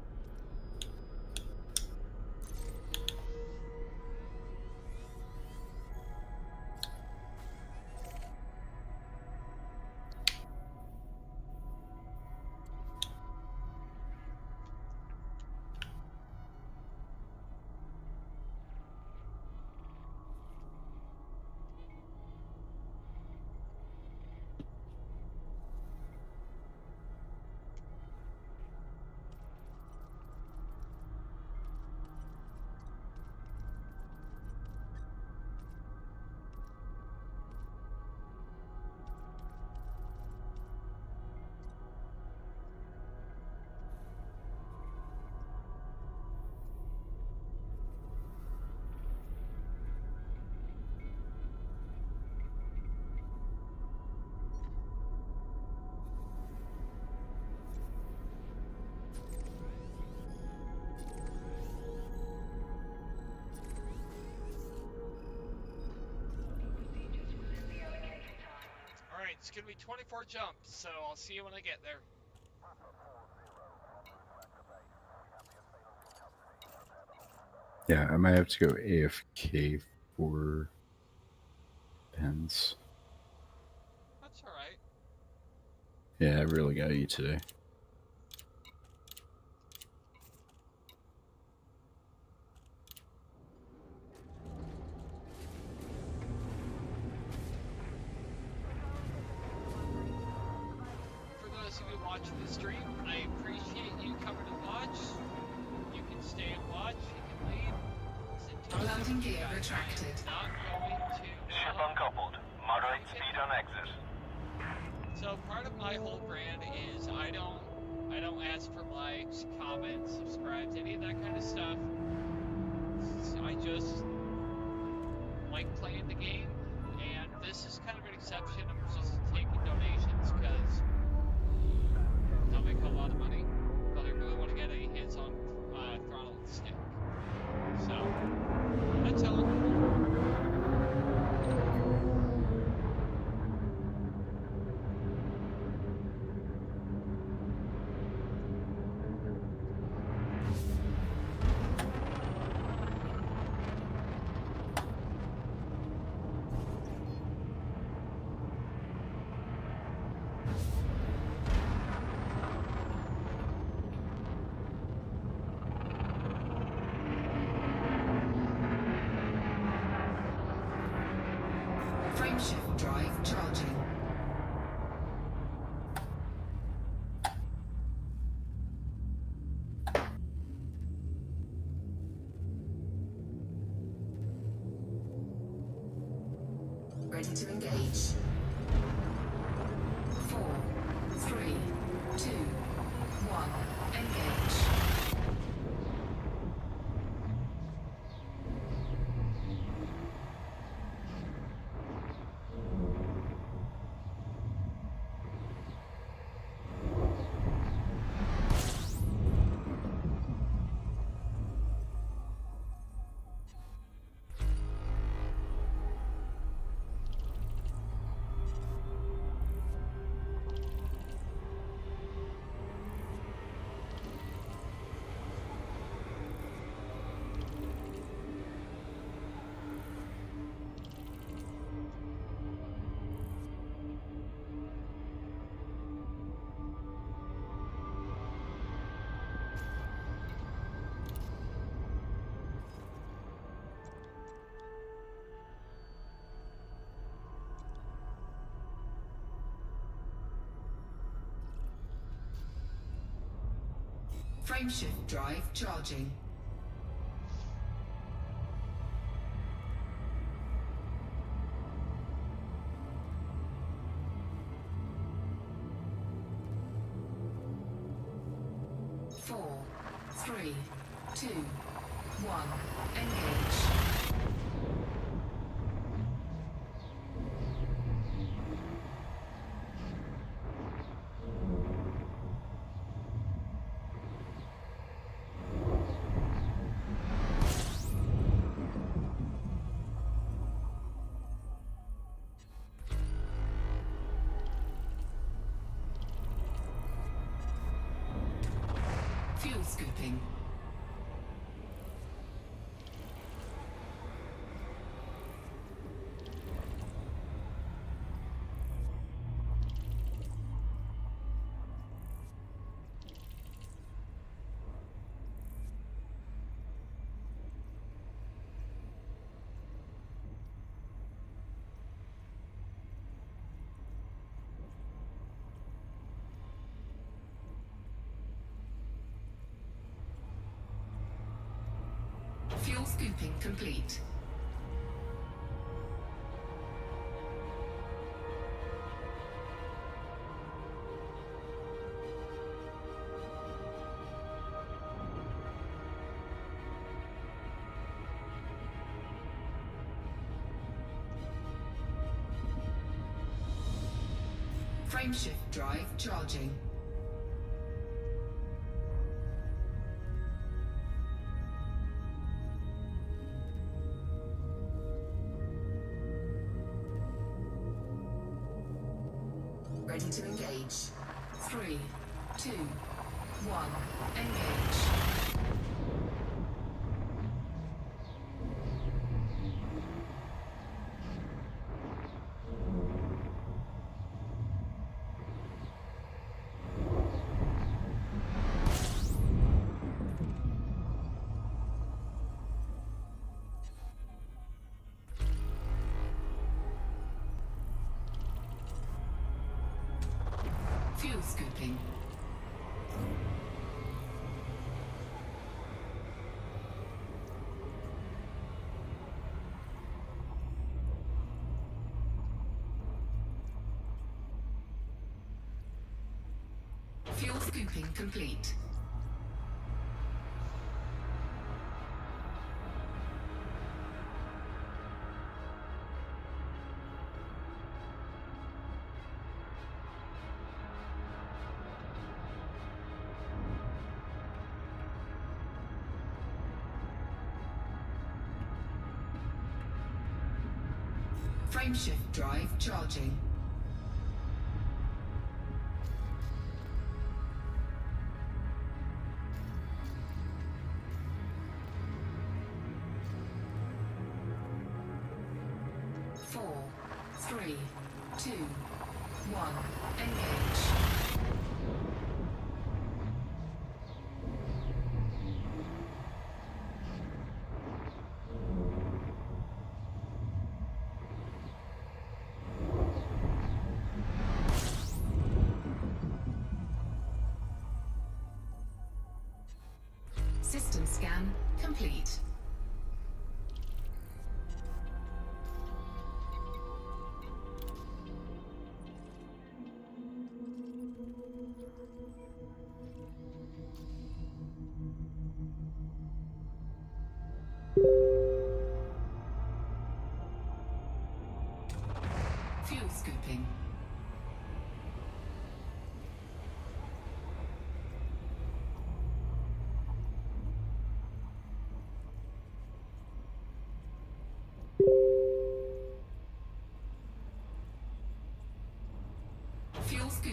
[SPEAKER 1] Alright, it's gonna be 24 jumps, so I'll see you when I get there.
[SPEAKER 4] Yeah, I might have to go AFK for pens.
[SPEAKER 1] That's alright.
[SPEAKER 4] Yeah, I really gotta eat today.
[SPEAKER 1] For those of you watching the stream, I appreciate you coming to watch. You can stay and watch, you can leave. It's entirely up to you guys. I'm not going to
[SPEAKER 6] Ship uncoupled. Moderate speed on exit.
[SPEAKER 1] So part of my whole brand is I don't ask for likes, comments, subscribes, any of that kind of stuff. I just like playing the game, and this is kind of an exception. I'm just taking donations because I'll make a lot of money, but I really want to get a hands-on throttle and stick. So that's all.
[SPEAKER 3] Ready to engage. 4, 3, 2, 1. Engage. Frameshift drive charging. Four, 3, 2, 1. Engage. Fuel scooping. Fuel scooping complete. Frameshift drive charging. Ready to engage. 3, 2, 1. Engage. Fuel scooping. Fuel scooping complete. Frameshift drive charging. Four, 3, 2, 1. Engage. System scan complete.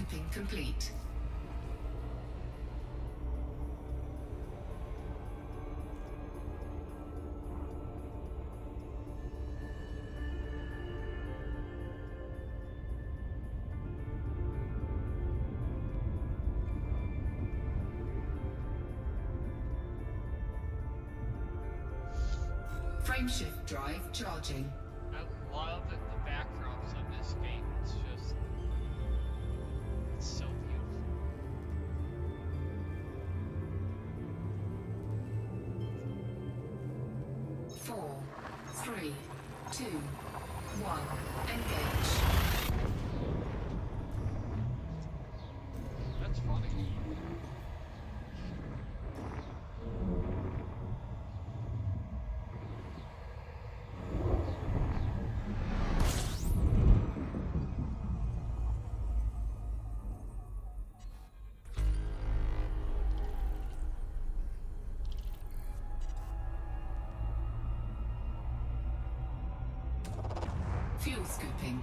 [SPEAKER 3] scooping complete. Frameshift drive charging.
[SPEAKER 1] I love the backdrops on this game. It's just, it's so beautiful.
[SPEAKER 3] 4, 3, 2, 1, engage.
[SPEAKER 1] That's funny.
[SPEAKER 3] Fuel scooping.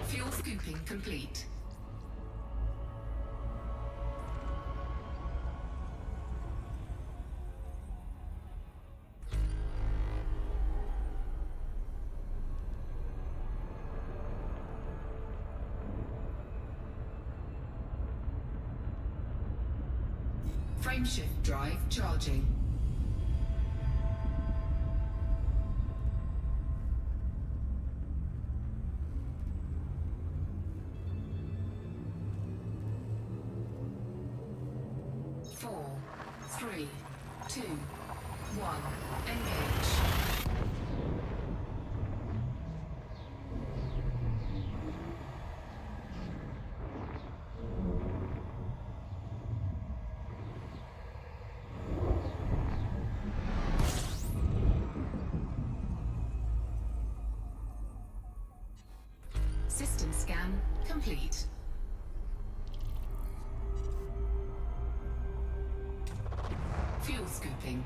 [SPEAKER 3] Fuel scooping complete. Frameshift drive charging. Four, 3, 2, 1, engage. System scan complete. Fuel scooping.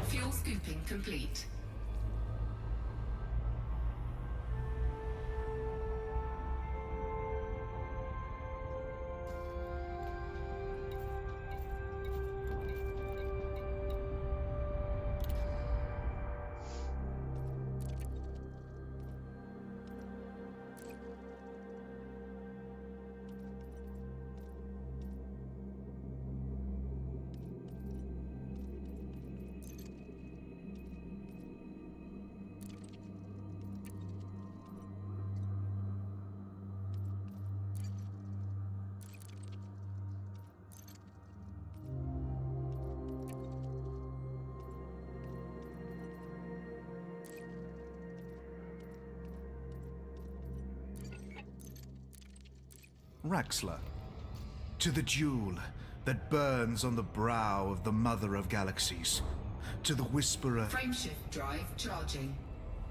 [SPEAKER 3] Fuel scooping complete.
[SPEAKER 13] Raxxla, to the jewel that burns on the brow of the Mother of Galaxies, to the Whisperer.
[SPEAKER 3] Frameshift drive charging.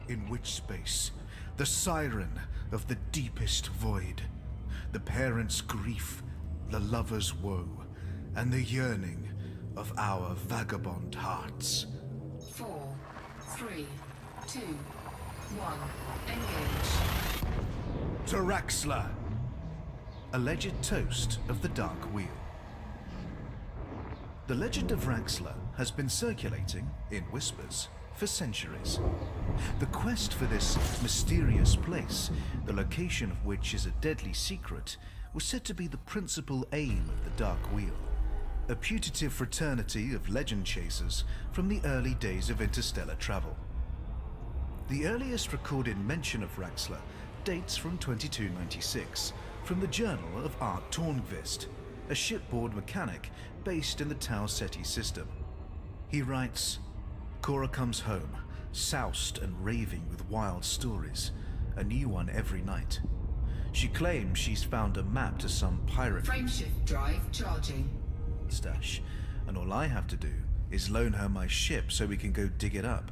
[SPEAKER 13] In which space, the siren of the deepest void, the parent's grief, the lover's woe, and the yearning of our vagabond hearts.
[SPEAKER 3] 4, 3, 2, 1, engage.
[SPEAKER 13] To Raxxla, alleged toast of the Dark Wheel. The legend of Raxxla has been circulating, in whispers, for centuries. The quest for this mysterious place, the location of which is a deadly secret, was said to be the principal aim of the Dark Wheel, a putative fraternity of legend chasers from the early days of interstellar travel. The earliest recorded mention of Raxxla dates from 2296, from the Journal of Art Tornqvist, a shipboard mechanic based in the Tau Ceti system. He writes, Cora comes home, soused and raving with wild stories, a new one every night. She claims she's found a map to some pirate
[SPEAKER 14] Frameshift drive charging.
[SPEAKER 13] stash, and all I have to do is loan her my ship so we can go dig it up.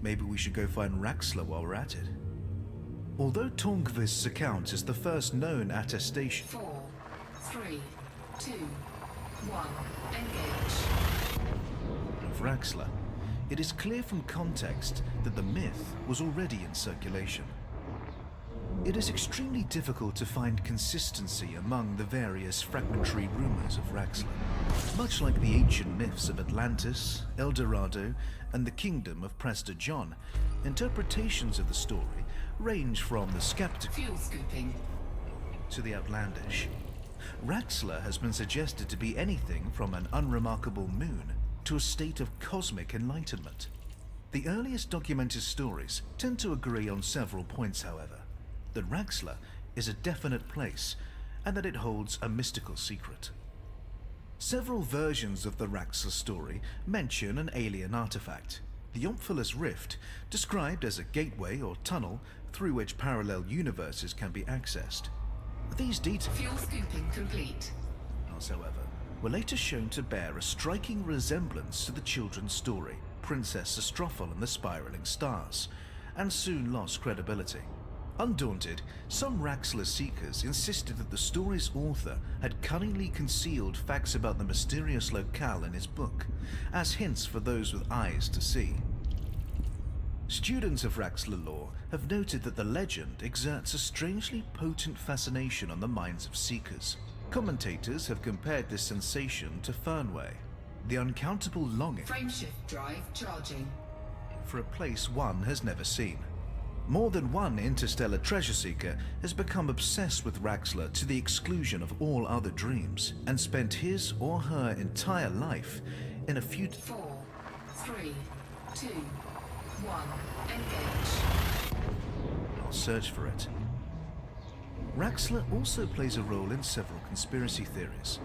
[SPEAKER 13] Maybe we should go find Raxler while we're at it. Although Torngvist's account is the first known attestation
[SPEAKER 14] 4, 3, 2, 1, engage.
[SPEAKER 13] of Raxler, it is clear from context that the myth was already in circulation. It is extremely difficult to find consistency among the various fragmentary rumors of Raxler. Much like the ancient myths of Atlantis, El Dorado, and the kingdom of Prester John, interpretations of the story range from the skeptical
[SPEAKER 14] Fuel scooping
[SPEAKER 13] to the outlandish. Raxler has been suggested to be anything from an unremarkable moon to a state of cosmic enlightenment. The earliest documented stories tend to agree on several points, however. That Raxler is a definite place, and that it holds a mystical secret. Several versions of the Raxler story mention an alien artifact, the Omphilus Rift, described as a gateway or tunnel through which parallel universes can be accessed. These details,
[SPEAKER 14] fuel scooping complete.
[SPEAKER 13] however, were later shown to bear a striking resemblance to the children's story, Princess Astrophel and the Spiraling Stars, and soon lost credibility. Undaunted, some Raxler seekers insisted that the story's author had cunningly concealed facts about the mysterious locale in his book, as hints for those with eyes to see. Students of Raxler lore have noted that the legend exerts a strangely potent fascination on the minds of seekers. Commentators have compared this sensation to Fernway, the uncountable longing
[SPEAKER 14] Frameshift drive charging.
[SPEAKER 13] for a place one has never seen. More than one interstellar treasure seeker has become obsessed with Raxler to the exclusion of all other dreams, and spent his or her entire life in a
[SPEAKER 14] 4, 3, 2, 1, engage.
[SPEAKER 13] search for it. Raxler also plays a role in several conspiracy theories,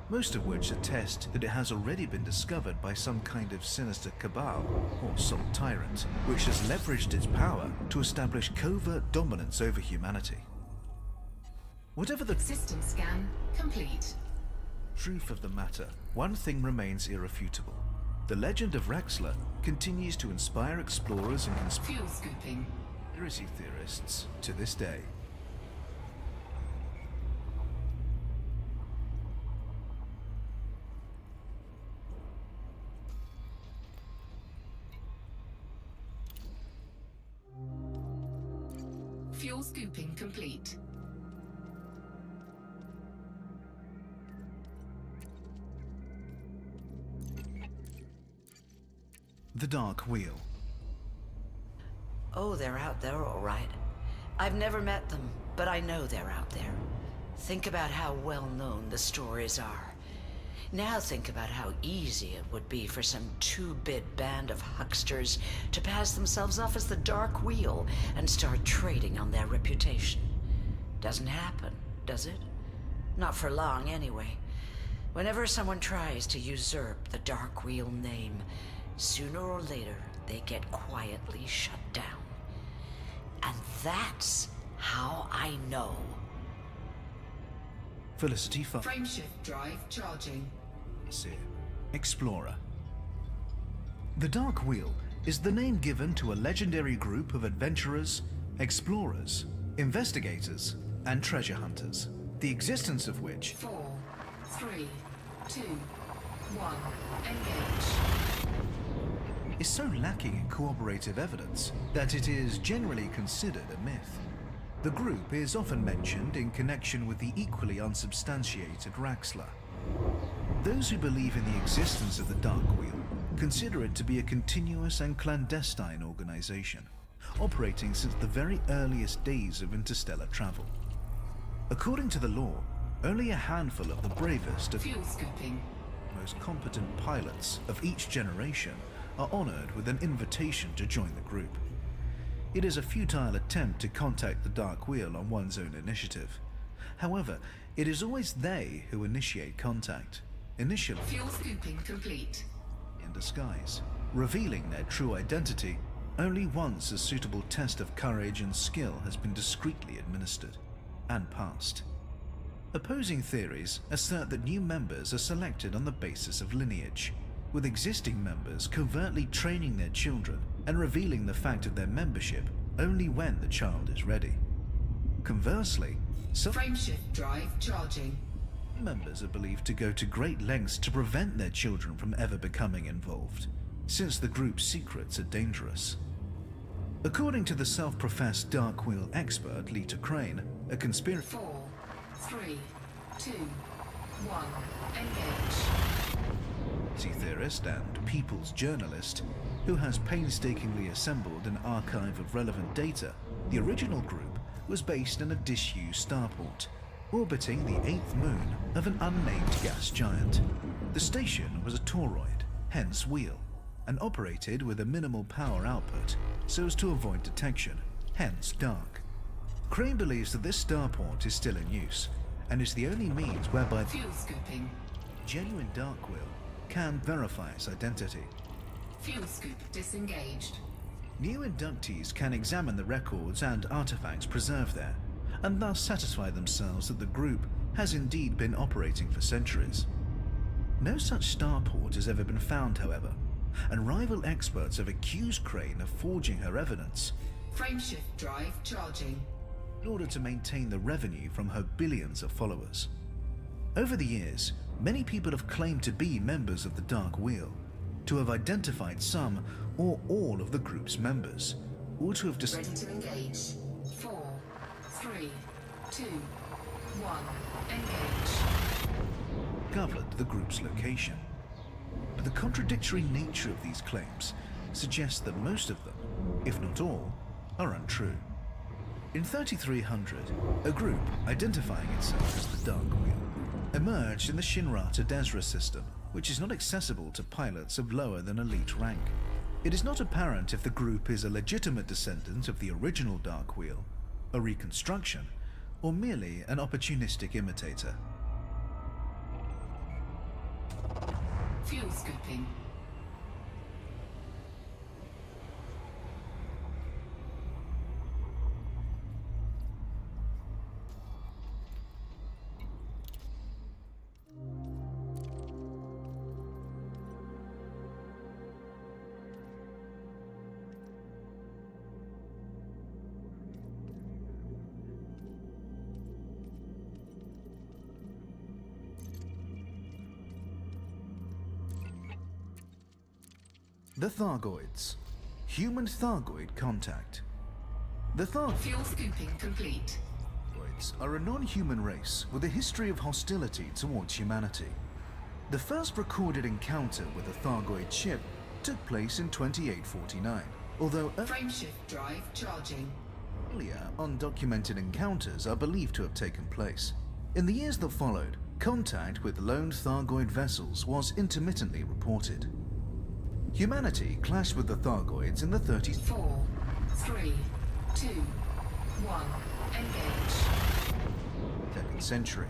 [SPEAKER 13] most of which attest that it has already been discovered by some kind of sinister cabal or some tyrant, which has leveraged its power to establish covert dominance over humanity. Whatever the
[SPEAKER 14] System scan complete.
[SPEAKER 13] truth of the matter, one thing remains irrefutable. The legend of Raxler continues to inspire explorers and
[SPEAKER 14] Fuel scooping.
[SPEAKER 13] conspiracy theorists to this day.
[SPEAKER 14] Fuel scooping complete.
[SPEAKER 13] The Dark Wheel.
[SPEAKER 15] Oh, they're out there, all right. I've never met them, but I know they're out there. Think about how well known the stories are. Now think about how easy it would be for some two-bit band of hucksters to pass themselves off as the Dark Wheel and start trading on their reputation. Doesn't happen, does it? Not for long, anyway. Whenever someone tries to usurp the Dark Wheel name, sooner or later they get quietly shut down. And that's how I know.
[SPEAKER 13] Felicity
[SPEAKER 14] Frameshift drive charging.
[SPEAKER 13] Explorer. The Dark Wheel is the name given to a legendary group of adventurers, explorers, investigators, and treasure hunters, the existence of which
[SPEAKER 14] 4, 3, 2, 1, engage.
[SPEAKER 13] is so lacking in corroborative evidence that it is generally considered a myth. The group is often mentioned in connection with the equally unsubstantiated Raxler. Those who believe in the existence of the Dark Wheel consider it to be a continuous and clandestine organization, operating since the very earliest days of interstellar travel. According to the law, only a handful of the bravest of most competent pilots of each generation are honored with an invitation to join the group. It is a futile attempt to contact the Dark Wheel on one's own initiative. However, it is always they who initiate contact, initially
[SPEAKER 14] Fuel scooping complete.
[SPEAKER 13] in disguise, revealing their true identity only once a suitable test of courage and skill has been discreetly administered and passed. Opposing theories assert that new members are selected on the basis of lineage, with existing members covertly training their children and revealing the fact of their membership only when the child is ready. Conversely, some
[SPEAKER 14] Frameshift drive charging.
[SPEAKER 13] members are believed to go to great lengths to prevent their children from ever becoming involved, since the group's secrets are dangerous. According to the self-professed Dark Wheel expert Lita Crane, a conspiracy
[SPEAKER 14] 4, 3, 2, 1, engage.
[SPEAKER 13] theorist and people's journalist who has painstakingly assembled an archive of relevant data, the original group was based in a disused starport, orbiting the 8th moon of an unnamed gas giant. The station was a toroid, hence wheel, and operated with a minimal power output so as to avoid detection, hence dark. Crane believes that this starport is still in use, and is the only means whereby
[SPEAKER 14] Fuel scooping.
[SPEAKER 13] genuine dark wheel can verify its identity.
[SPEAKER 14] Fuel scoop disengaged.
[SPEAKER 13] New inductees can examine the records and artifacts preserved there, and thus satisfy themselves that the group has indeed been operating for centuries. No such starport has ever been found, however, and rival experts have accused Crane of forging her evidence
[SPEAKER 14] Frameshift drive charging.
[SPEAKER 13] in order to maintain the revenue from her billions of followers. Over the years, many people have claimed to be members of the Dark Wheel, to have identified some or all of the group's members, or to have
[SPEAKER 14] Ready to engage. 4, 3, 2, 1, engage.
[SPEAKER 13] discovered the group's location. But the contradictory nature of these claims suggests that most of them, if not all, are untrue. In 3300, a group identifying itself as the Dark Wheel emerged in the Shinrata Desra system, which is not accessible to pilots of lower than elite rank. It is not apparent if the group is a legitimate descendant of the original Dark Wheel, a reconstruction, or merely an opportunistic imitator.
[SPEAKER 14] Fuel scooping.
[SPEAKER 13] The Thargoids. Human Thargoid contact. The Thargoids
[SPEAKER 14] Fuel scooping complete.
[SPEAKER 13] are a non-human race with a history of hostility towards humanity. The first recorded encounter with a Thargoid ship took place in 2849, although
[SPEAKER 14] Frameshift drive charging.
[SPEAKER 13] earlier undocumented encounters are believed to have taken place. In the years that followed, contact with lone Thargoid vessels was intermittently reported. Humanity clashed with the Thargoids in the 30s.
[SPEAKER 14] 4, 3, 2, 1, engage.
[SPEAKER 13] 2nd century,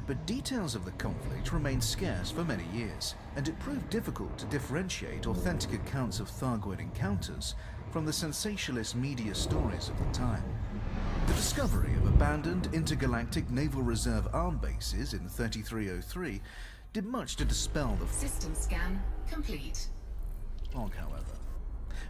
[SPEAKER 13] but details of the conflict remained scarce for many years, and it proved difficult to differentiate authentic accounts of Thargoid encounters from the sensationalist media stories of the time. The discovery of abandoned intergalactic naval reserve arm bases in 3303 did much to dispel the
[SPEAKER 14] System scan complete.
[SPEAKER 13] fog, however.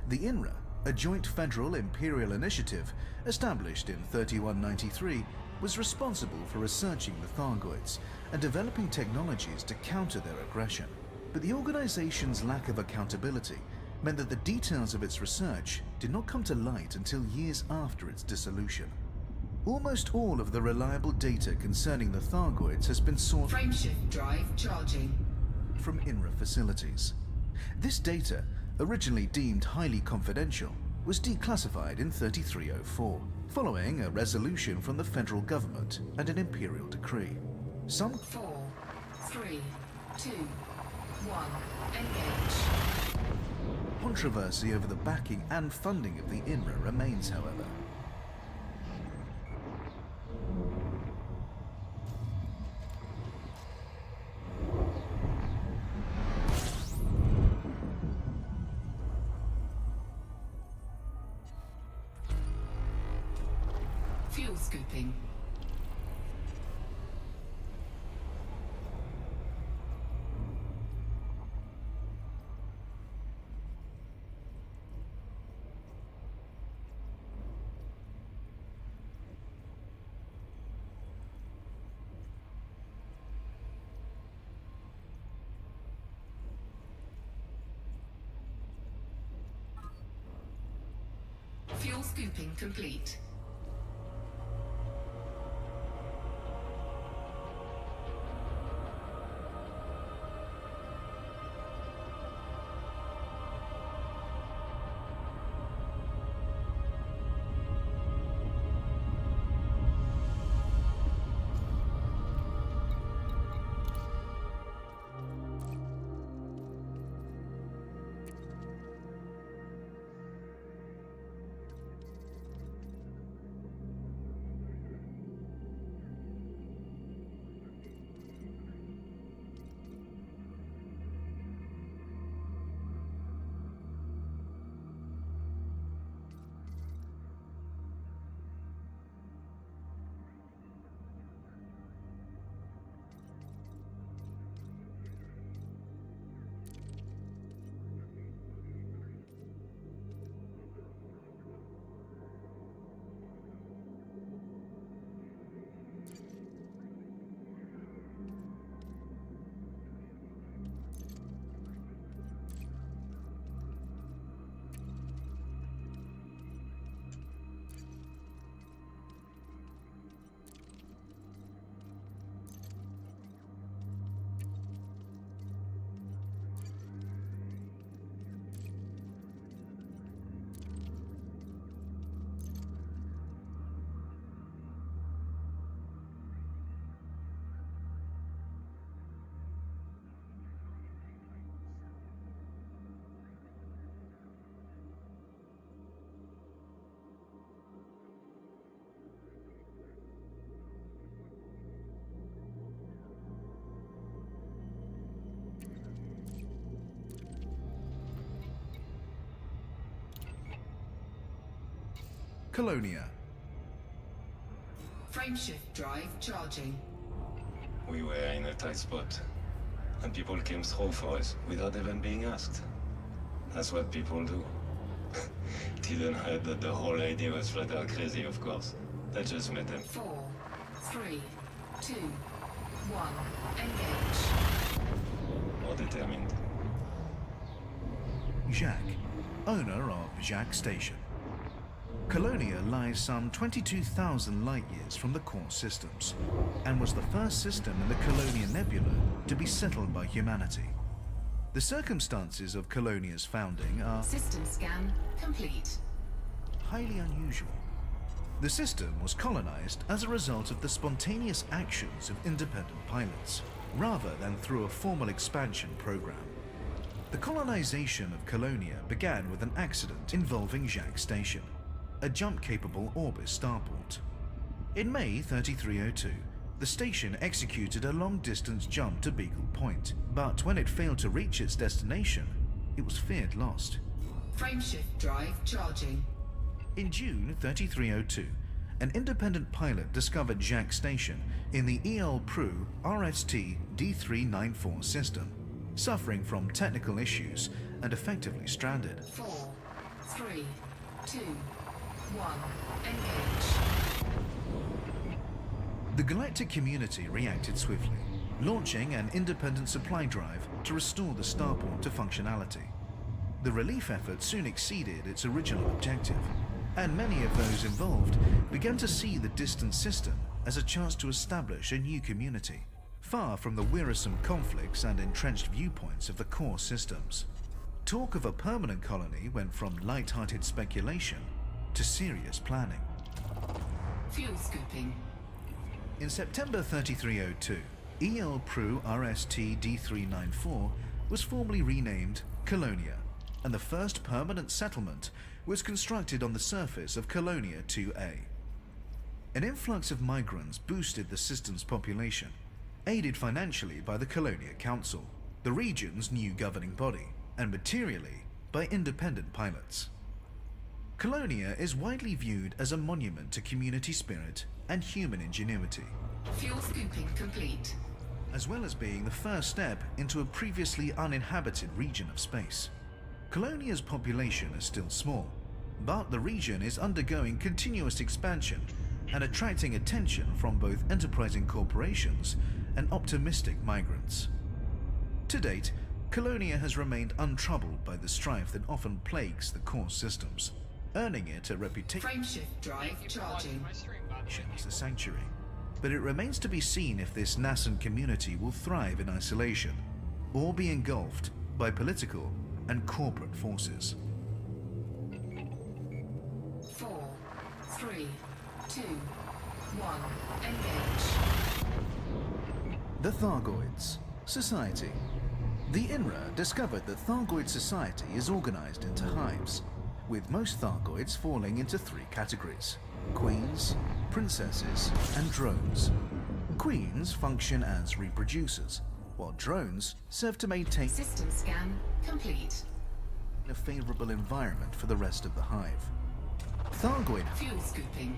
[SPEAKER 13] The INRA, a joint federal imperial initiative established in 3193, was responsible for researching the Thargoids and developing technologies to counter their aggression. But the organization's lack of accountability meant that the details of its research did not come to light until years after its dissolution. Almost all of the reliable data concerning the Thargoids has been sourced
[SPEAKER 14] Frameshift drive charging.
[SPEAKER 13] from INRA facilities. This data, originally deemed highly confidential, was declassified in 3304, following a resolution from the federal government and an imperial decree. Some
[SPEAKER 14] 4, 3, 2, 1, engage.
[SPEAKER 13] controversy over the backing and funding of the INRA remains, however.
[SPEAKER 14] scooping. Fuel scooping complete.
[SPEAKER 13] Colonia.
[SPEAKER 14] Frameshift drive charging.
[SPEAKER 16] We were in a tight spot, and people came through for us without even being asked. That's what people do. Didn't hurt that the whole idea was flat out crazy, of course. That just made them.
[SPEAKER 14] 4, 3, 2, 1, engage.
[SPEAKER 16] More determined.
[SPEAKER 13] Jacques, owner of Jacques Station. Colonia lies some 22,000 light-years from the core systems, and was the first system in the Colonia Nebula to be settled by humanity. The circumstances of Colonia's founding are
[SPEAKER 14] System scan complete.
[SPEAKER 13] highly unusual. The system was colonized as a result of the spontaneous actions of independent pilots, rather than through a formal expansion program. The colonization of Colonia began with an accident involving Jacques Station, a jump-capable Orbis starport. In May 3302, the station executed a long-distance jump to Beagle Point, but when it failed to reach its destination, it was feared lost.
[SPEAKER 14] Frameshift drive charging.
[SPEAKER 13] In June 3302, an independent pilot discovered Jacques Station in the EL-PRU RST D394 system, suffering from technical issues and effectively stranded.
[SPEAKER 14] 4, 3, 2, 1, engage.
[SPEAKER 13] The galactic community reacted swiftly, launching an independent supply drive to restore the starport to functionality. The relief effort soon exceeded its original objective, and many of those involved began to see the distant system as a chance to establish a new community, far from the wearisome conflicts and entrenched viewpoints of the core systems. Talk of a permanent colony went from light-hearted speculation to serious planning.
[SPEAKER 14] Fuel scooping.
[SPEAKER 13] In September 3302, EL-PRU RST D394 was formally renamed Colonia, and the first permanent settlement was constructed on the surface of Colonia 2A. An influx of migrants boosted the system's population, aided financially by the Colonia Council, the region's new governing body, and materially by independent pilots. Colonia is widely viewed as a monument to community spirit and human ingenuity,
[SPEAKER 14] Fuel scooping complete.
[SPEAKER 13] as well as being the first step into a previously uninhabited region of space. Colonia's population is still small, but the region is undergoing continuous expansion and attracting attention from both enterprising corporations and optimistic migrants. To date, Colonia has remained untroubled by the strife that often plagues the core systems, earning it a reputation
[SPEAKER 14] Frameshift drive charging.
[SPEAKER 13] as a sanctuary. But it remains to be seen if this nascent community will thrive in isolation or be engulfed by political and corporate forces.
[SPEAKER 14] 4, 3, 2, 1. Engage.
[SPEAKER 13] The Thargoids Society. The INRA discovered that Thargoid society is organized into hives, with most Thargoids falling into 3 categories: queens, princesses, and drones. Queens function as reproducers, while drones serve to maintain
[SPEAKER 14] System scan complete.
[SPEAKER 13] a favorable environment for the rest of the hive. Thargoid
[SPEAKER 14] Fuel scooping.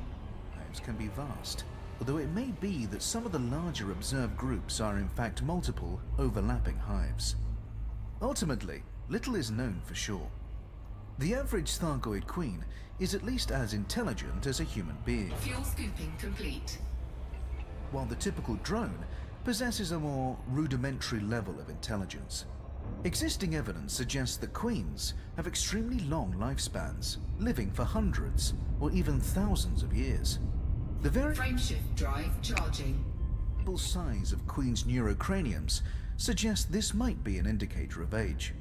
[SPEAKER 13] hives can be vast, although it may be that some of the larger observed groups are in fact multiple, overlapping hives. Ultimately, little is known for sure. The average Thargoid queen is at least as intelligent as a human being,
[SPEAKER 14] Fuel scooping complete.
[SPEAKER 13] while the typical drone possesses a more rudimentary level of intelligence. Existing evidence suggests that queens have extremely long lifespans, living for hundreds or even thousands of years. The very
[SPEAKER 14] Frameshift drive charging.
[SPEAKER 13] size of queens' neurocraniums suggests this might be an indicator of age.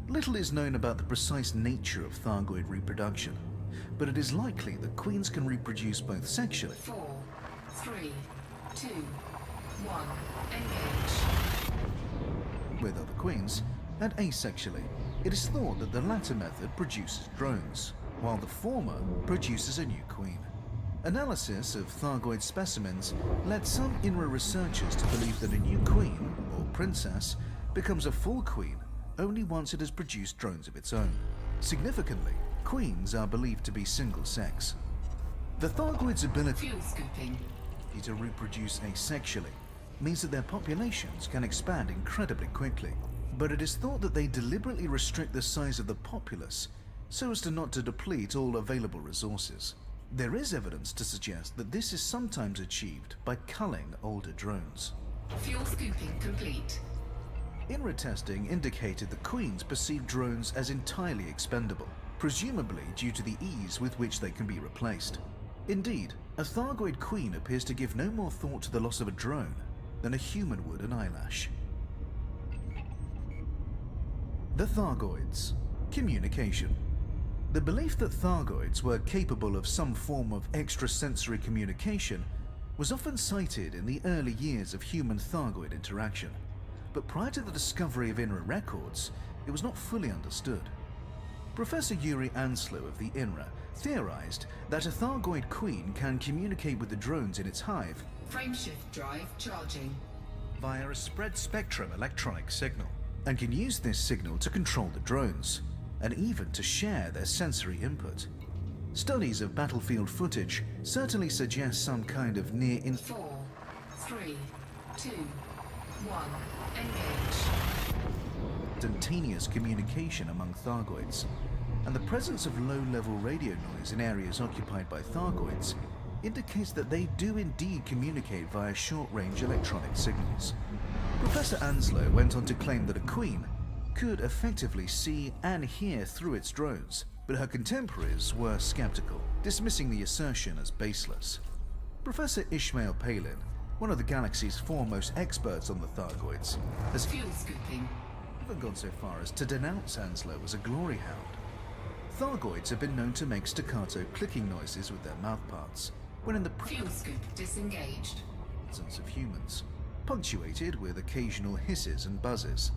[SPEAKER 13] Little is known about the precise nature of Thargoid reproduction, but it is likely that queens can reproduce both sexually
[SPEAKER 14] 4, 3, 2, 1. Engage.
[SPEAKER 13] with other queens and asexually. It is thought that the latter method produces drones, while the former produces a new queen. Analysis of Thargoid specimens led some INRA researchers to believe that a new queen, or princess, becomes a full queen only once it has produced drones of its own. Significantly, queens are believed to be single-sex. The Thargoids' ability
[SPEAKER 14] Fuel scooping.
[SPEAKER 13] to reproduce asexually means that their populations can expand incredibly quickly, but it is thought that they deliberately restrict the size of the populace so as to not to deplete all available resources. There is evidence to suggest that this is sometimes achieved by culling older drones.
[SPEAKER 14] Fuel scooping complete.
[SPEAKER 13] INRA testing indicated that queens perceive drones as entirely expendable, presumably due to the ease with which they can be replaced. Indeed, a Thargoid queen appears to give no more thought to the loss of a drone than a human would an eyelash. The Thargoids. Communication. The belief that Thargoids were capable of some form of extrasensory communication was often cited in the early years of human-Thargoid interaction, but prior to the discovery of INRA records, it was not fully understood. Professor Yuri Anslow of the INRA theorized that a Thargoid queen can communicate with the drones in its hive
[SPEAKER 14] Frameshift drive charging.
[SPEAKER 13] via a spread-spectrum electronic signal, and can use this signal to control the drones, and even to share their sensory input. Studies of battlefield footage certainly suggest some kind of near
[SPEAKER 14] 4, 3, 2, 1. Engage.
[SPEAKER 13] instantaneous communication among Thargoids, and the presence of low-level radio noise in areas occupied by Thargoids indicates that they do indeed communicate via short-range electronic signals. Professor Anslow went on to claim that a queen could effectively see and hear through its drones, but her contemporaries were skeptical, dismissing the assertion as baseless. Professor Ishmael Palin, one of the galaxy's foremost experts on the Thargoids, has
[SPEAKER 14] Fuel scooping.
[SPEAKER 13] even gone so far as to denounce Anslow as a glory hound. Thargoids have been known to make staccato clicking noises with their mouthparts when in the
[SPEAKER 14] Fuel scoop disengaged.
[SPEAKER 13] presence of humans, punctuated with occasional hisses and buzzes.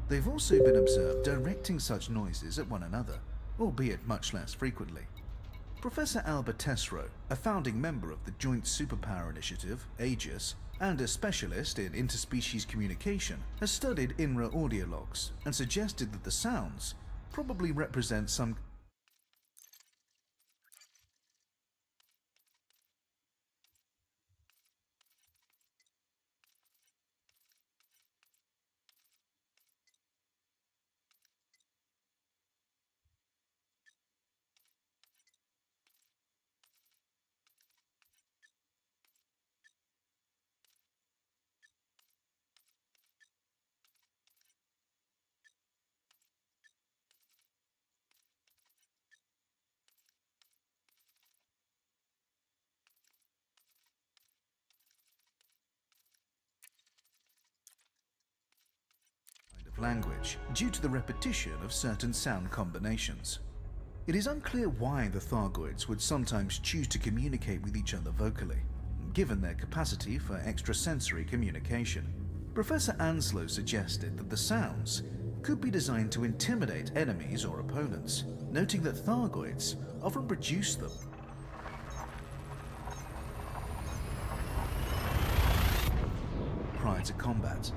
[SPEAKER 13] They've also been observed directing such noises at one another, albeit much less frequently. Professor Albert Tesreau, a founding member of the Joint Superpower Initiative, AEGIS, and a specialist in interspecies communication, has studied INRA audio logs and suggested that the sounds probably represent some of language due to the repetition of certain sound combinations. It is unclear why the Thargoids would sometimes choose to communicate with each other vocally, given their capacity for extrasensory communication. Professor Anslow suggested that the sounds could be designed to intimidate enemies or opponents, noting that Thargoids often produce them prior to combat.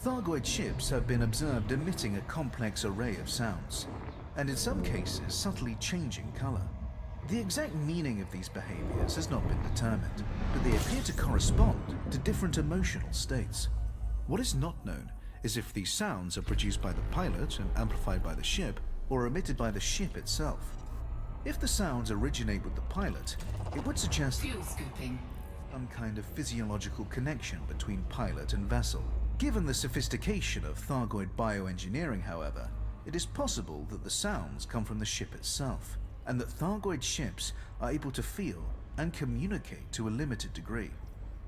[SPEAKER 13] Thargoid ships have been observed emitting a complex array of sounds, and in some cases subtly changing color. The exact meaning of these behaviors has not been determined, but they appear to correspond to different emotional states. What is not known is if these sounds are produced by the pilot and amplified by the ship, or emitted by the ship itself. If the sounds originate with the pilot, it would suggest
[SPEAKER 14] fuel scooping,
[SPEAKER 13] some kind of physiological connection between pilot and vessel. Given the sophistication of Thargoid bioengineering, however, it is possible that the sounds come from the ship itself, and that Thargoid ships are able to feel and communicate to a limited degree.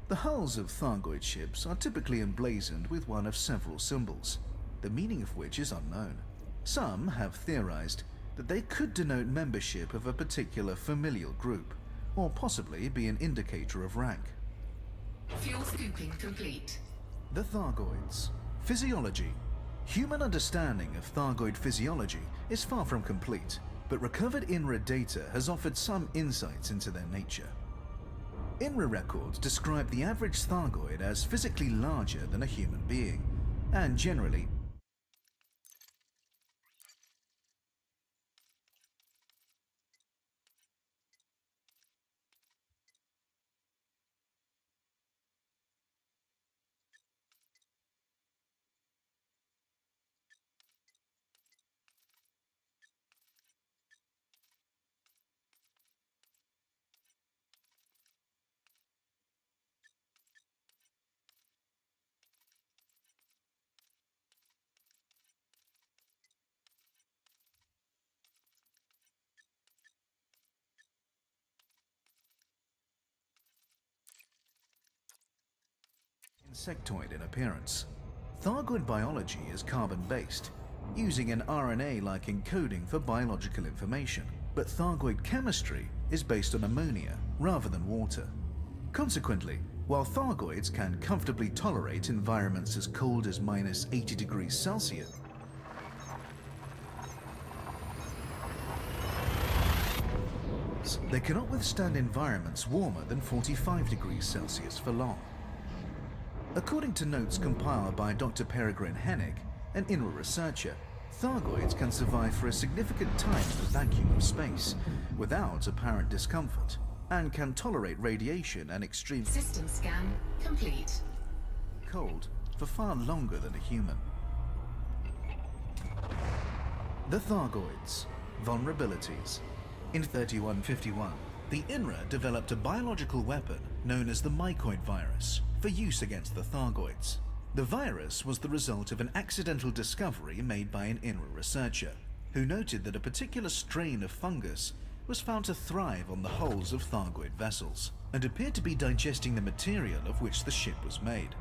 [SPEAKER 13] The hulls of Thargoid ships are typically emblazoned with one of several symbols, the meaning of which is unknown. Some have theorized that they could denote membership of a particular familial group, or possibly be an indicator of rank.
[SPEAKER 14] fuel scooping complete.
[SPEAKER 13] The Thargoids. Physiology. Human understanding of Thargoid physiology is far from complete, but recovered INRA data has offered some insights into their nature. INRA records describe the average Thargoid as physically larger than a human being, and generally insectoid in appearance. Thargoid biology is carbon-based, using an RNA-like encoding for biological information, but Thargoid chemistry is based on ammonia rather than water. Consequently, while Thargoids can comfortably tolerate environments as cold as minus 80 degrees Celsius, they cannot withstand environments warmer than 45 degrees Celsius for long. According to notes compiled by Dr. Peregrine Hennig, an INRA researcher, Thargoids can survive for a significant time in the vacuum of space without apparent discomfort, and can tolerate radiation and extreme
[SPEAKER 14] System scan complete.
[SPEAKER 13] cold for far longer than a human. The Thargoids. Vulnerabilities. In 3151, the INRA developed a biological weapon known as the mycoid virus for use against the Thargoids. The virus was the result of an accidental discovery made by an INRA researcher, who noted that a particular strain of fungus was found to thrive on the hulls of Thargoid vessels, and appeared to be digesting the material of which the ship was made.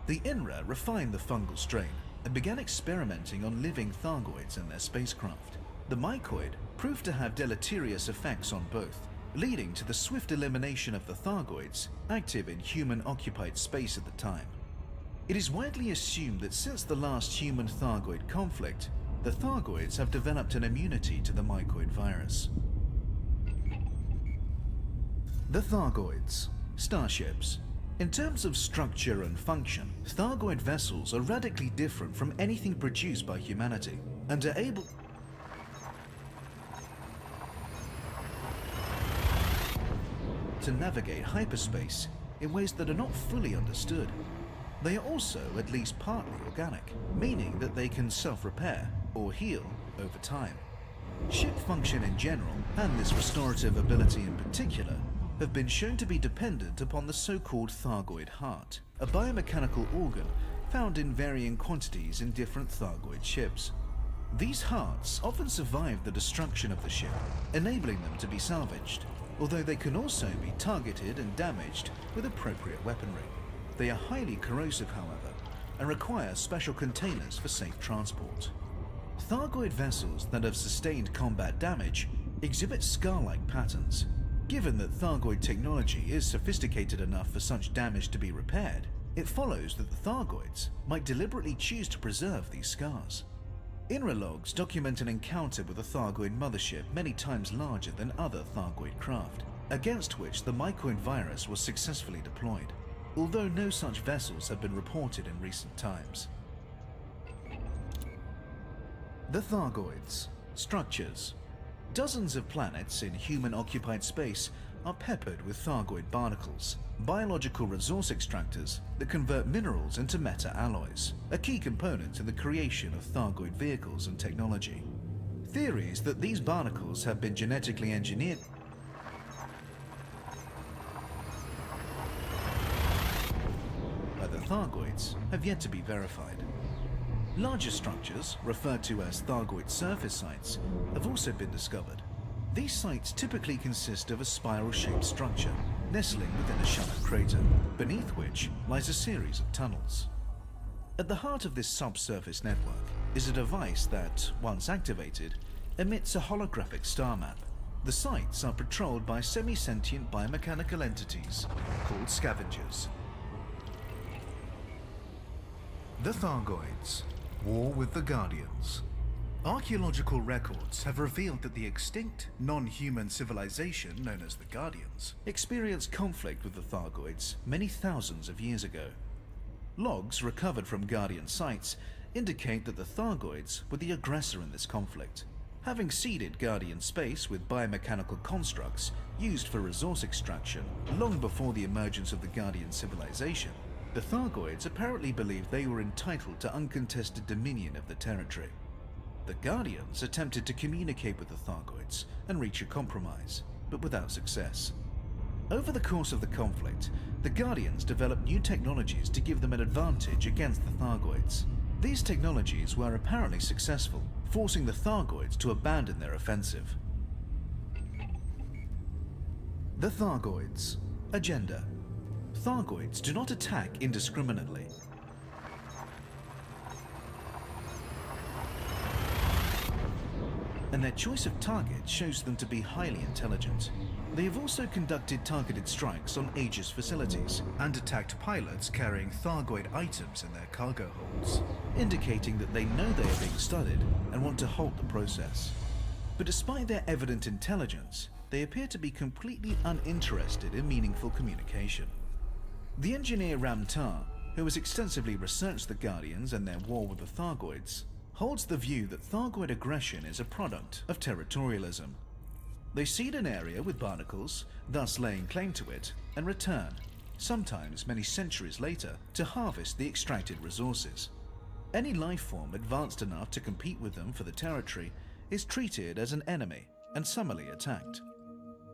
[SPEAKER 13] The INRA refined the fungal strain and began experimenting on living Thargoids in their spacecraft. The mycoid proved to have deleterious effects on both, leading to the swift elimination of the Thargoids active in human-occupied space at the time. It is widely assumed that since the last human-Thargoid conflict, the Thargoids have developed an immunity to the mycoid virus. The Thargoids. Starships. In terms of structure and function, Thargoid vessels are radically different from anything produced by humanity, and are able to navigate hyperspace in ways that are not fully understood. They are also at least partly organic, meaning that they can self-repair or heal over time. Ship function in general, and this restorative ability in particular, have been shown to be dependent upon the so-called Thargoid heart, a biomechanical organ found in varying quantities in different Thargoid ships. These hearts often survive the destruction of the ship, enabling them to be salvaged, although they can also be targeted and damaged with appropriate weaponry. They are highly corrosive, however, and require special containers for safe transport. Thargoid vessels that have sustained combat damage exhibit scar-like patterns. Given that Thargoid technology is sophisticated enough for such damage to be repaired, it follows that the Thargoids might deliberately choose to preserve these scars. INRA logs document an encounter with a Thargoid mothership many times larger than other Thargoid craft, against which the mycoid virus was successfully deployed, although no such vessels have been reported in recent times. The Thargoids. Structures. Dozens of planets in human-occupied space are peppered with Thargoid barnacles, biological resource extractors that convert minerals into meta-alloys, a key component in the creation of Thargoid vehicles and technology. Theories that these barnacles have been genetically engineered by the Thargoids have yet to be verified. Larger structures, referred to as Thargoid surface sites, have also been discovered. These sites typically consist of a spiral-shaped structure, nestling within a shallow crater, beneath which lies a series of tunnels. At the heart of this subsurface network is a device that, once activated, emits a holographic star map. The sites are patrolled by semi-sentient biomechanical entities called scavengers. The Thargoids. War with the Guardians. Archaeological records have revealed that the extinct, non-human civilization known as the Guardians experienced conflict with the Thargoids many thousands of years ago. Logs recovered from Guardian sites indicate that the Thargoids were the aggressor in this conflict. Having seeded Guardian space with biomechanical constructs used for resource extraction long before the emergence of the Guardian civilization, the Thargoids apparently believed they were entitled to uncontested dominion of the territory. The Guardians attempted to communicate with the Thargoids and reach a compromise, but without success. Over the course of the conflict, the Guardians developed new technologies to give them an advantage against the Thargoids. These technologies were apparently successful, forcing the Thargoids to abandon their offensive. The Thargoids. Agenda. Thargoids do not attack indiscriminately. And their choice of target shows them to be highly intelligent. They have also conducted targeted strikes on Aegis facilities and attacked pilots carrying Thargoid items in their cargo holds, indicating that they know they are being studied and want to halt the process. But despite their evident intelligence, they appear to be completely uninterested in meaningful communication. The engineer Ramtar, who has extensively researched the Guardians and their war with the Thargoids, holds the view that Thargoid aggression is a product of territorialism. They seed an area with barnacles, thus laying claim to it, and return, sometimes many centuries later, to harvest the extracted resources. Any life form advanced enough to compete with them for the territory is treated as an enemy and summarily attacked.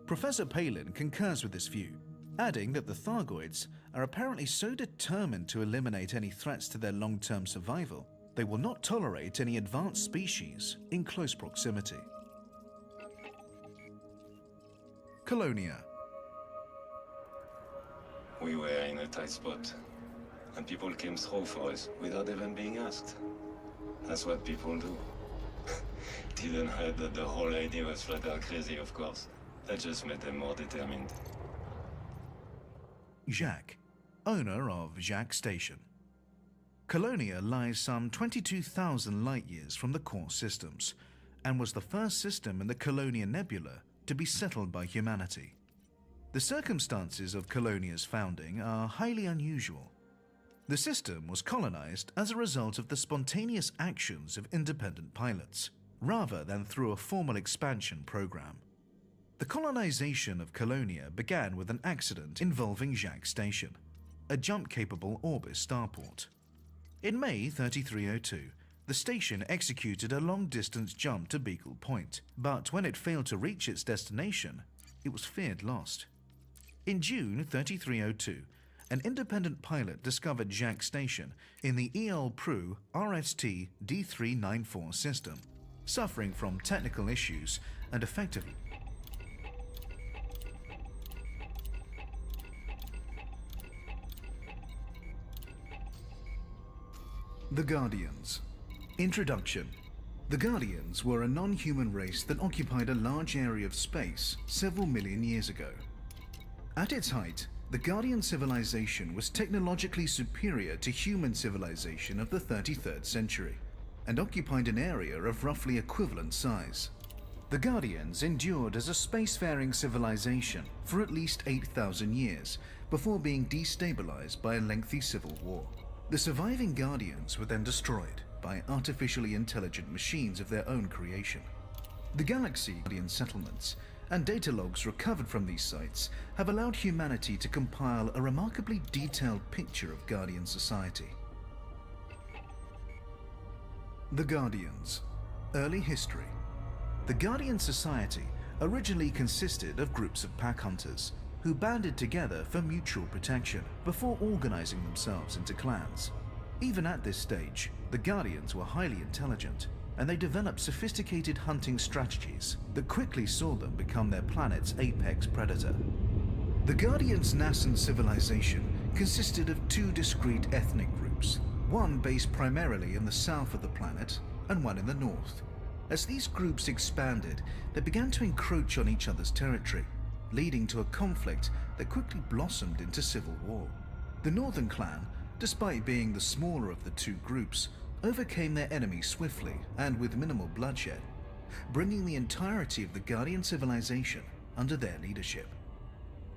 [SPEAKER 13] Professor Palin concurs with this view, adding that the Thargoids are apparently so determined to eliminate any threats to their long-term survival, they will not tolerate any advanced species in close proximity. Colonia.
[SPEAKER 16] We were in a tight spot, and people came through for us without even being asked. That's what people do. Didn't hurt that the whole idea was flat out crazy, of course. That just made them more determined.
[SPEAKER 13] Jacques, owner of Jacques Station. Colonia lies some 22,000 light-years from the core systems, and was the first system in the Colonia Nebula to be settled by humanity. The circumstances of Colonia's founding are highly unusual. The system was colonized as a result of the spontaneous actions of independent pilots, rather than through a formal expansion program. The colonization of Colonia began with an accident involving Jacques Station, a jump-capable Orbis starport. In May 3302, the station executed a long-distance jump to Beagle Point, but when it failed to reach its destination, it was feared lost. In June 3302, an independent pilot discovered Jacques Station in the EL-PRU RST D394 system, suffering from technical issues and effectively The Guardians. Introduction. The Guardians were a non-human race that occupied a large area of space several million years ago. At its height, the Guardian civilization was technologically superior to human civilization of the 33rd century, and occupied an area of roughly equivalent size. The Guardians endured as a spacefaring civilization for at least 8,000 years before being destabilized by a lengthy civil war. The surviving Guardians were then destroyed by artificially intelligent machines of their own creation. The galaxy Guardian settlements and data logs recovered from these sites have allowed humanity to compile a remarkably detailed picture of Guardian society. The Guardians. Early history. The Guardian society originally consisted of groups of pack hunters who banded together for mutual protection before organizing themselves into clans. Even at this stage, the Guardians were highly intelligent, and they developed sophisticated hunting strategies that quickly saw them become their planet's apex predator. The Guardians' nascent civilization consisted of two discrete ethnic groups, one based primarily in the south of the planet and one in the north. As these groups expanded, they began to encroach on each other's territory, leading to a conflict that quickly blossomed into civil war. The Northern Clan, despite being the smaller of the two groups, overcame their enemy swiftly and with minimal bloodshed, bringing the entirety of the Guardian civilization under their leadership.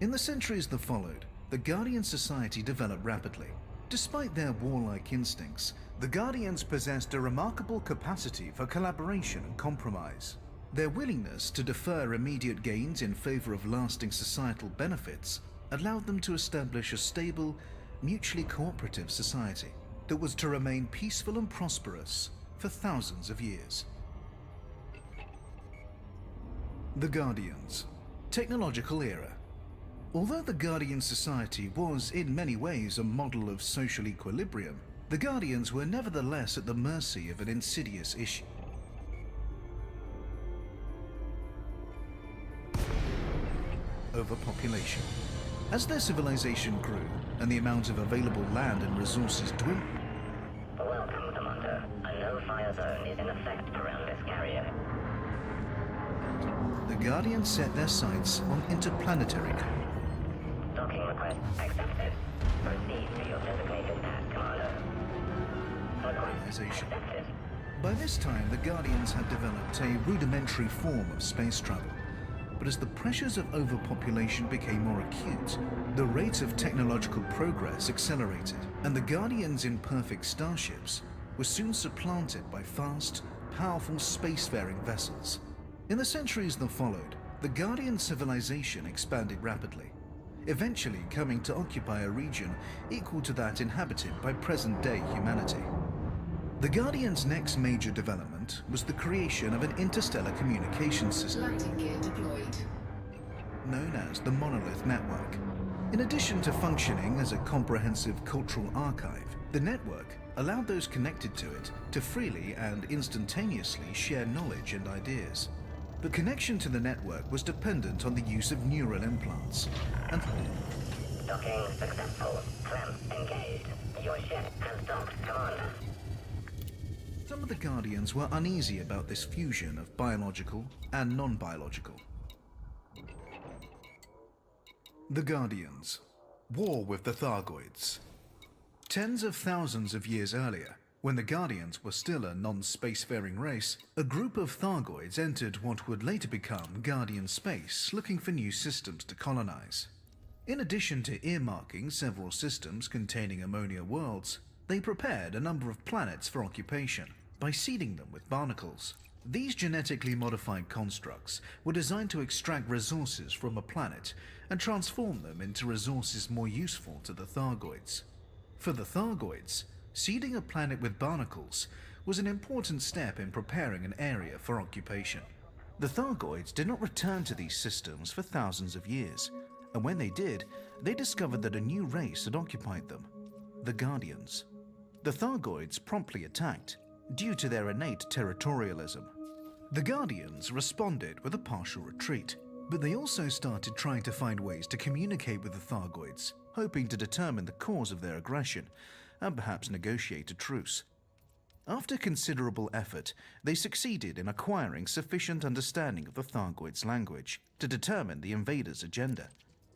[SPEAKER 13] In the centuries that followed, the Guardian society developed rapidly. Despite their warlike instincts, the Guardians possessed a remarkable capacity for collaboration and compromise. Their willingness to defer immediate gains in favor of lasting societal benefits allowed them to establish a stable, mutually cooperative society that was to remain peaceful and prosperous for thousands of years. The Guardians. Technological era. Although the Guardian society was in many ways a model of social equilibrium, the Guardians were nevertheless at the mercy of an insidious issue. Overpopulation. As their civilization grew and the amount of available land and resources dwindled.
[SPEAKER 17] Welcome, Commander. A no-fire zone is in effect around this carrier.
[SPEAKER 13] The Guardians set their sights on interplanetary commerce.
[SPEAKER 17] Docking request accepted. Proceed to your designated path, Commander.
[SPEAKER 13] Organization. By this time, the Guardians had developed a rudimentary form of space travel. But as the pressures of overpopulation became more acute, the rate of technological progress accelerated, and the Guardians' imperfect starships were soon supplanted by fast, powerful spacefaring vessels. In the centuries that followed, the Guardian civilization expanded rapidly, eventually coming to occupy a region equal to that inhabited by present-day humanity. The Guardians' next major development was the creation of an interstellar communications system
[SPEAKER 14] Landing gear deployed.
[SPEAKER 13] known as the Monolith Network. In addition to functioning as a comprehensive cultural archive, the network allowed those connected to it to freely and instantaneously share knowledge and ideas. The connection to the network was dependent on the use of neural implants and
[SPEAKER 17] Docking successful. Clamps engaged. Your ship has docked, Commander.
[SPEAKER 13] some of the Guardians were uneasy about this fusion of biological and non-biological. The Guardians. War with the Thargoids. Tens of thousands of years earlier, when the Guardians were still a non-spacefaring race, a group of Thargoids entered what would later become Guardian space, looking for new systems to colonize. In addition to earmarking several systems containing ammonia worlds, they prepared a number of planets for occupation by seeding them with barnacles. These genetically modified constructs were designed to extract resources from a planet and transform them into resources more useful to the Thargoids. For the Thargoids, seeding a planet with barnacles was an important step in preparing an area for occupation. The Thargoids did not return to these systems for thousands of years, and when they did, they discovered that a new race had occupied them, the Guardians. The Thargoids promptly attacked, due to their innate territorialism. The Guardians responded with a partial retreat, but they also started trying to find ways to communicate with the Thargoids, hoping to determine the cause of their aggression and perhaps negotiate a truce. After considerable effort, they succeeded in acquiring sufficient understanding of the Thargoids' language to determine the invaders' agenda.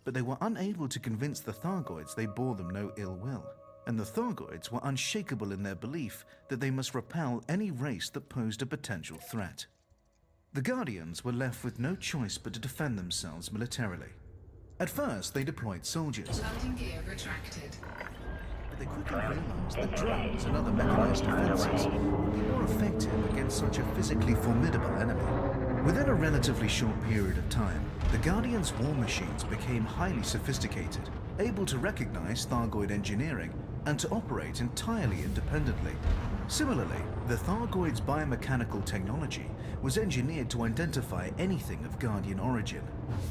[SPEAKER 13] But they were unable to convince the Thargoids they bore them no ill will, and the Thargoids were unshakable in their belief that they must repel any race that posed a potential threat. The Guardians were left with no choice but to defend themselves militarily. At first, they deployed soldiers.
[SPEAKER 14] Landing gear retracted.
[SPEAKER 13] But they quickly realized that drones and other mechanized defenses would be more effective against such a physically formidable enemy. Within a relatively short period of time, the Guardians' war machines became highly sophisticated, able to recognize Thargoid engineering and to operate entirely independently. Similarly, the Thargoids' biomechanical technology was engineered to identify anything of Guardian origin.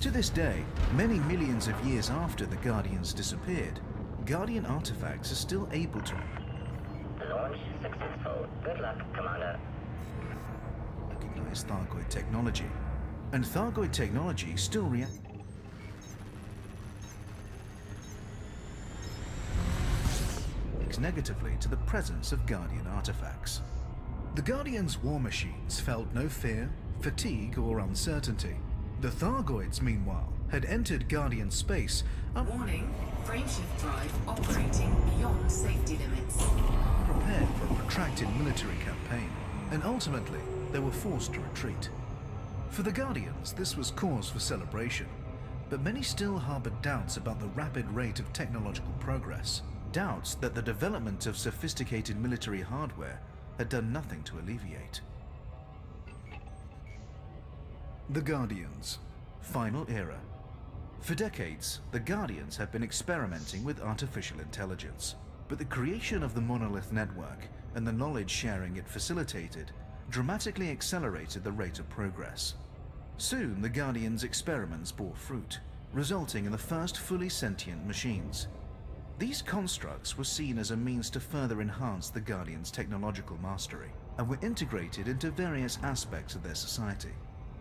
[SPEAKER 13] To this day, many millions of years after the Guardians disappeared, Guardian artifacts are still able to
[SPEAKER 17] Launch successful. Good luck, Commander.
[SPEAKER 13] recognize Thargoid technology, and Thargoid technology still reacts negatively to the presence of Guardian artifacts. The Guardians' war machines felt no fear, fatigue, or uncertainty. The Thargoids, meanwhile, had entered Guardian space.
[SPEAKER 14] Warning, frameshift drive operating beyond safety limits.
[SPEAKER 13] Prepared for a protracted military campaign, and ultimately they were forced to retreat. For the Guardians, this was cause for celebration, but many still harbored doubts about the rapid rate of technological progress. Doubts that the development of sophisticated military hardware had done nothing to alleviate. The Guardians. Final era. For decades, the Guardians have been experimenting with artificial intelligence, but the creation of the Monolith Network and the knowledge sharing it facilitated dramatically accelerated the rate of progress. Soon, the Guardians' experiments bore fruit, resulting in the first fully sentient machines. These constructs were seen as a means to further enhance the Guardians' technological mastery, and were integrated into various aspects of their society.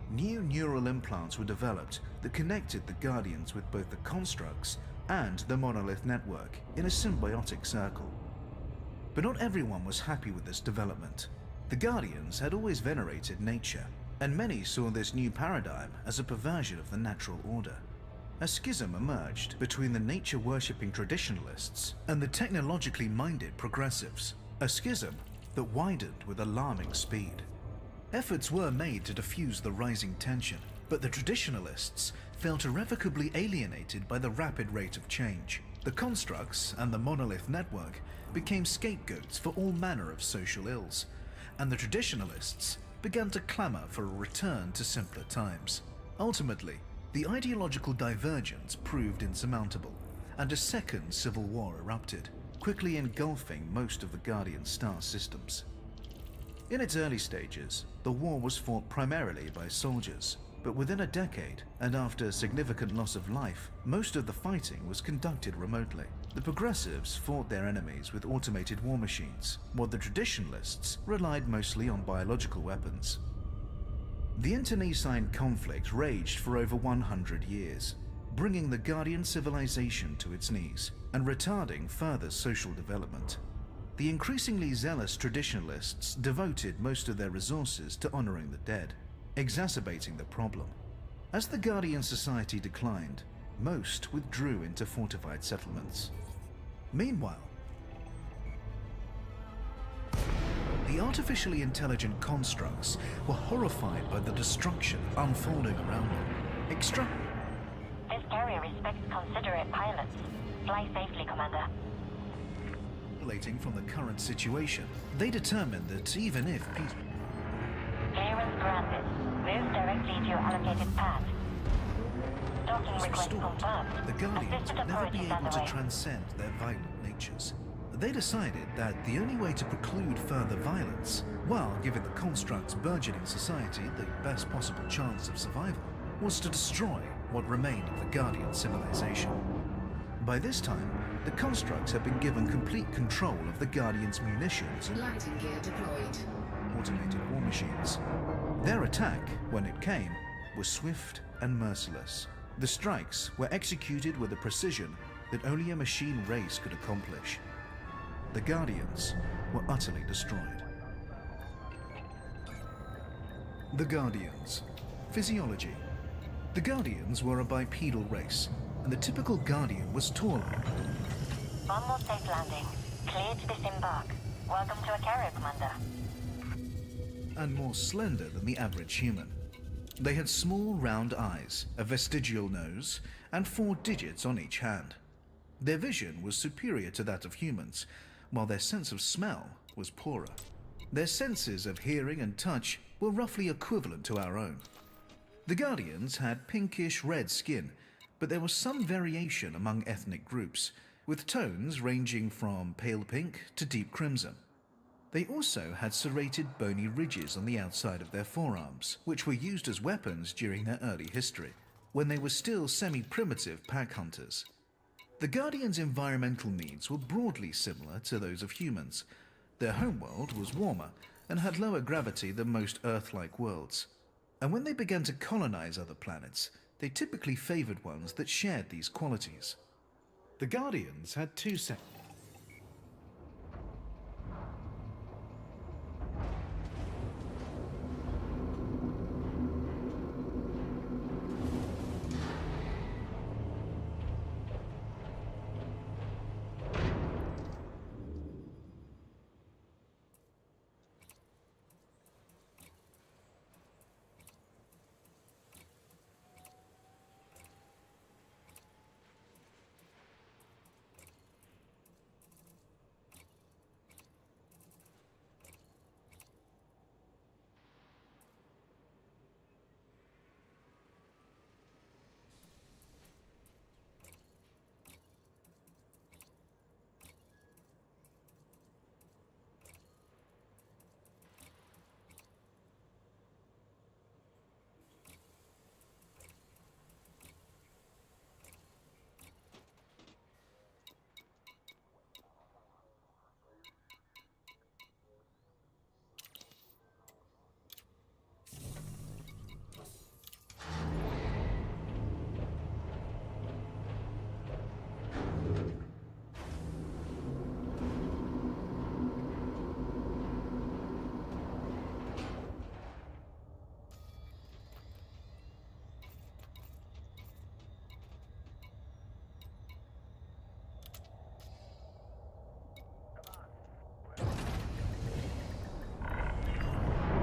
[SPEAKER 13] New neural implants were developed that connected the Guardians with both the constructs and the Monolith Network in a symbiotic circle. But not everyone was happy with this development. The Guardians had always venerated nature, and many saw this new paradigm as a perversion of the natural order. A schism emerged between the nature-worshipping traditionalists and the technologically minded progressives, a schism that widened with alarming speed. Efforts were made to diffuse the rising tension, but the traditionalists felt irrevocably alienated by the rapid rate of change. The constructs and the Monolith Network became scapegoats for all manner of social ills, and the traditionalists began to clamor for a return to simpler times. Ultimately, the ideological divergence proved insurmountable, and a second civil war erupted, quickly engulfing most of the Guardian star systems. In its early stages, the war was fought primarily by soldiers, but within a decade, and after significant loss of life, most of the fighting was conducted remotely. The progressives fought their enemies with automated war machines, while the traditionalists relied mostly on biological weapons. The internecine conflict raged for over 100 years, bringing the Guardian civilization to its knees and retarding further social development. The increasingly zealous traditionalists devoted most of their resources to honoring the dead, exacerbating the problem. As the Guardian society declined, most withdrew into fortified settlements. Meanwhile, the artificially intelligent constructs were horrified by the destruction unfolding around them.
[SPEAKER 5] This carrier respects considerate pilots. Fly safely, Commander.
[SPEAKER 13] Extrapolating from the current situation, they determined that even if peace...
[SPEAKER 5] Clearance granted. Move directly to your allocated path. Docking request confirmed.
[SPEAKER 13] the Guardians
[SPEAKER 5] Assisted
[SPEAKER 13] would never be
[SPEAKER 5] approach is
[SPEAKER 13] able to
[SPEAKER 5] underway.
[SPEAKER 13] transcend their violent natures. They decided that the only way to preclude further violence, while giving the construct's burgeoning society the best possible chance of survival, was to destroy what remained of the Guardian civilization. By this time, the constructs had been given complete control of the Guardian's munitions and
[SPEAKER 14] Landing gear deployed.
[SPEAKER 13] automated war machines. Their attack, when it came, was swift and merciless. The strikes were executed with a precision that only a machine race could accomplish. The Guardians were utterly destroyed. The Guardians. Physiology. The Guardians were a bipedal race, and the typical Guardian was taller.
[SPEAKER 5] Almost safe landing. Cleared to disembark. Welcome to a carrier, Commander.
[SPEAKER 13] And more slender than the average human. They had small round eyes, a vestigial nose, and 4 digits on each hand. Their vision was superior to that of humans, while their sense of smell was poorer. Their senses of hearing and touch were roughly equivalent to our own. The Guardians had pinkish red skin, but there was some variation among ethnic groups, with tones ranging from pale pink to deep crimson. They also had serrated bony ridges on the outside of their forearms, which were used as weapons during their early history, when they were still semi-primitive pack hunters. The Guardians' environmental needs were broadly similar to those of humans. Their homeworld was warmer and had lower gravity than most Earth-like worlds. And when they began to colonize other planets, they typically favored ones that shared these qualities. The Guardians had 2 sets.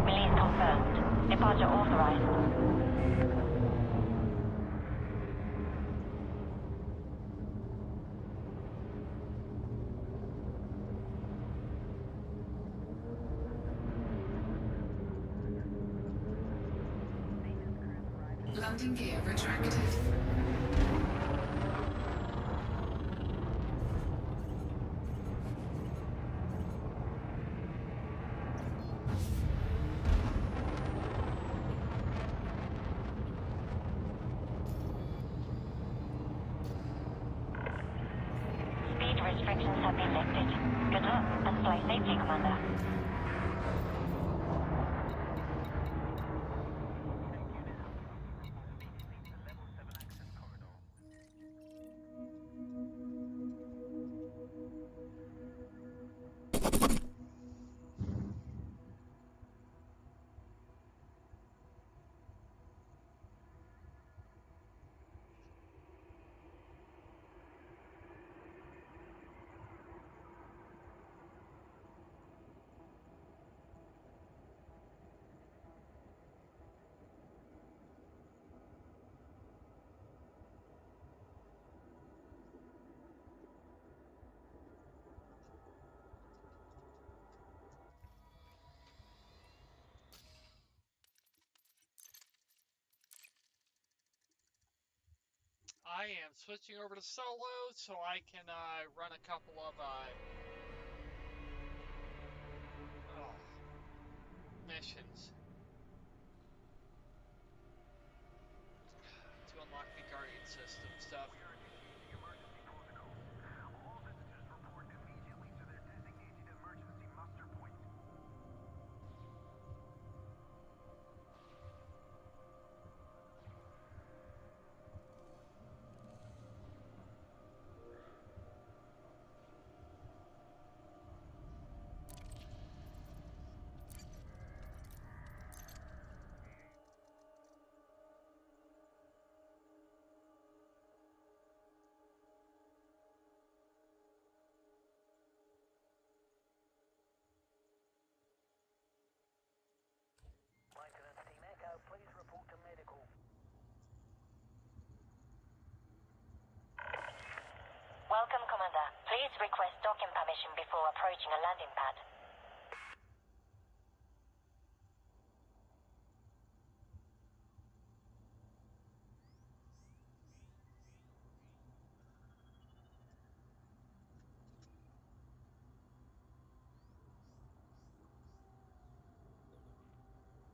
[SPEAKER 5] Release confirmed. Departure authorized.
[SPEAKER 14] Landing gear retracted.
[SPEAKER 5] Speed restrictions have been lifted. Good luck and fly safely, Commander.
[SPEAKER 1] I am switching over to solo so I can run a couple of missions to unlock the Guardian system stuff.
[SPEAKER 5] request docking permission before approaching a landing pad.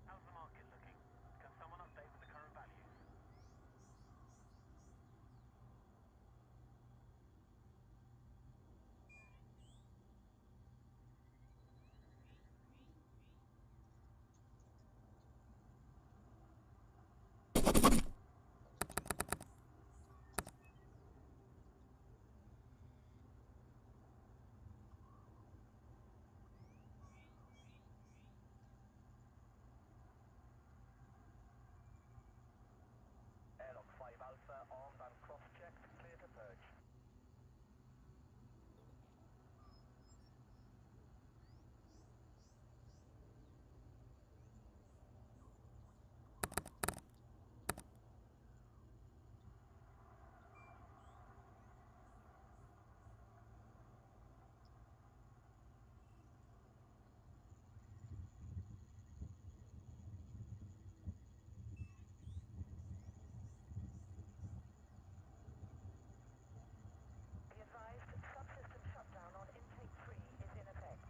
[SPEAKER 6] How's the market looking? Can someone update with the current values? Airlock 5 Alpha, armed and cross-checked, clear to purge. Be advised, subsystem shutdown on intake 3 is in effect.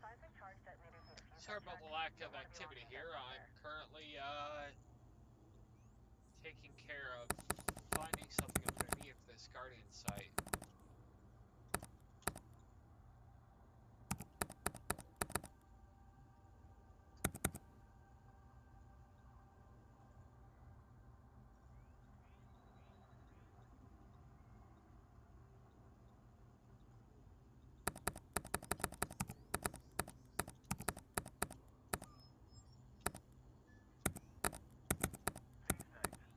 [SPEAKER 6] Seismic charge detonators need a few
[SPEAKER 1] Sorry about the lack of activity here. I'm currently taking care of finding something underneath this Guardian site.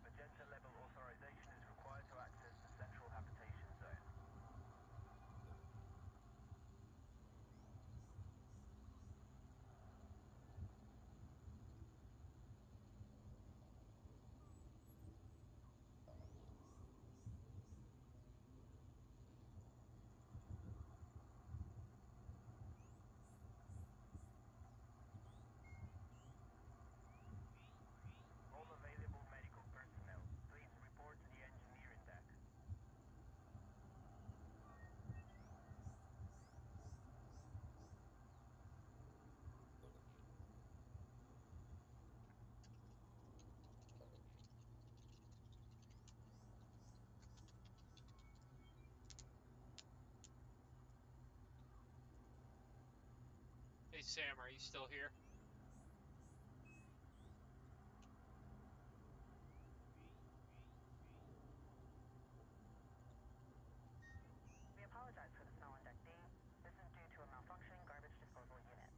[SPEAKER 6] Magenta level authorization is required to access the central habitation zone. All available medical personnel, please report to the engineering deck.
[SPEAKER 1] Hey Sam, are you still here?
[SPEAKER 6] We apologize for the smell on deck B. This is due to a malfunctioning garbage disposal unit.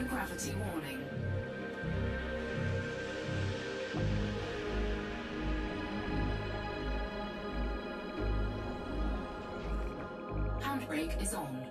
[SPEAKER 14] gravity warning. Handbrake is on.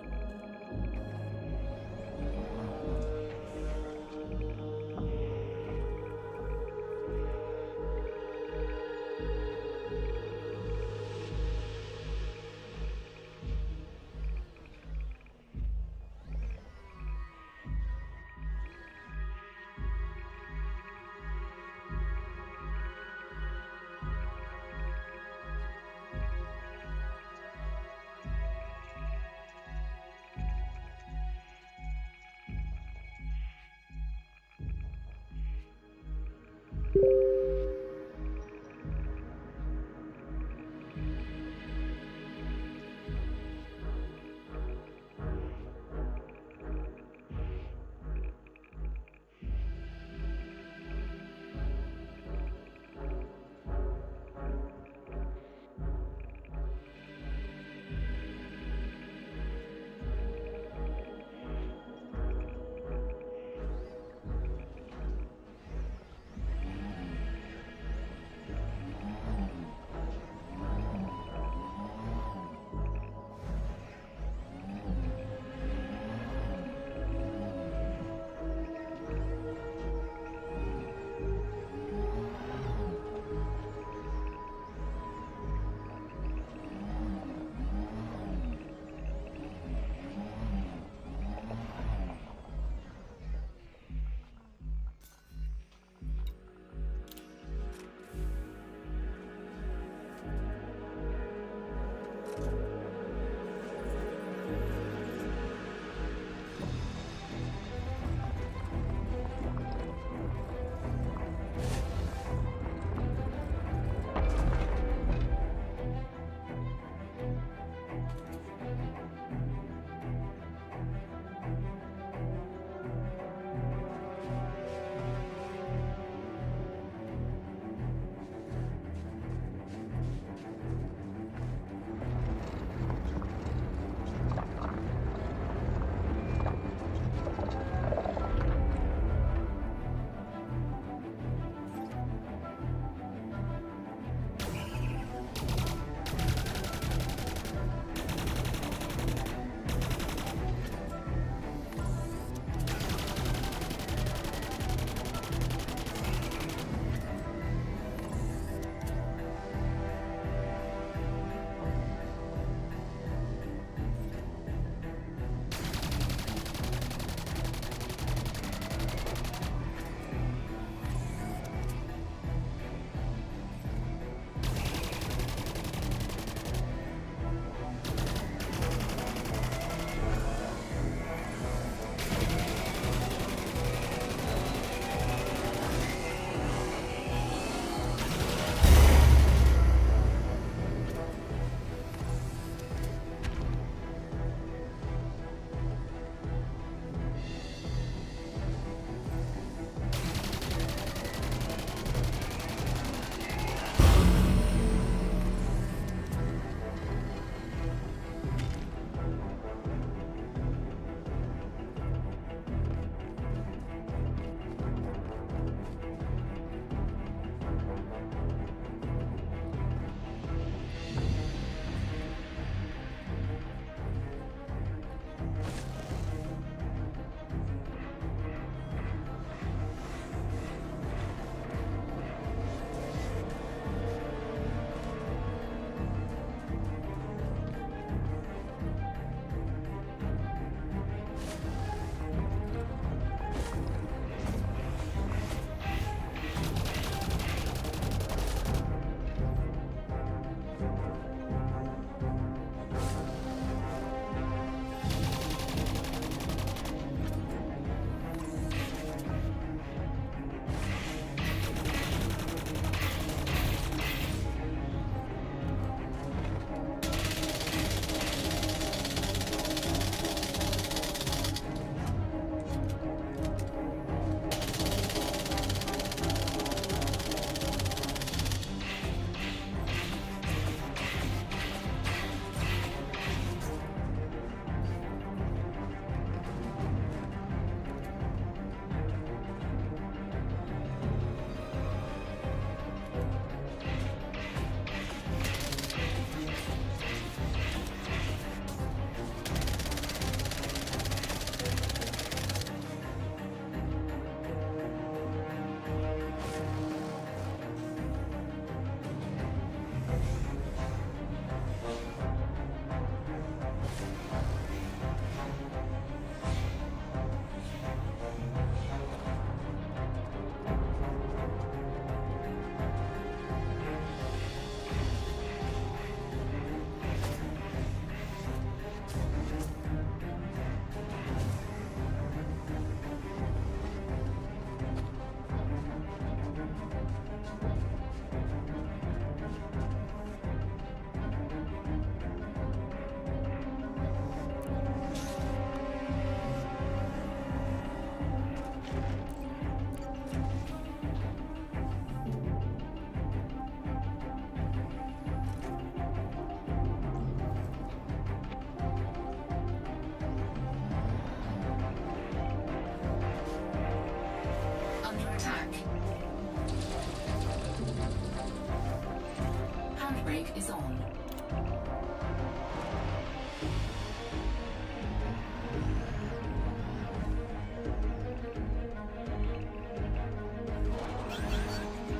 [SPEAKER 14] Handbrake is on.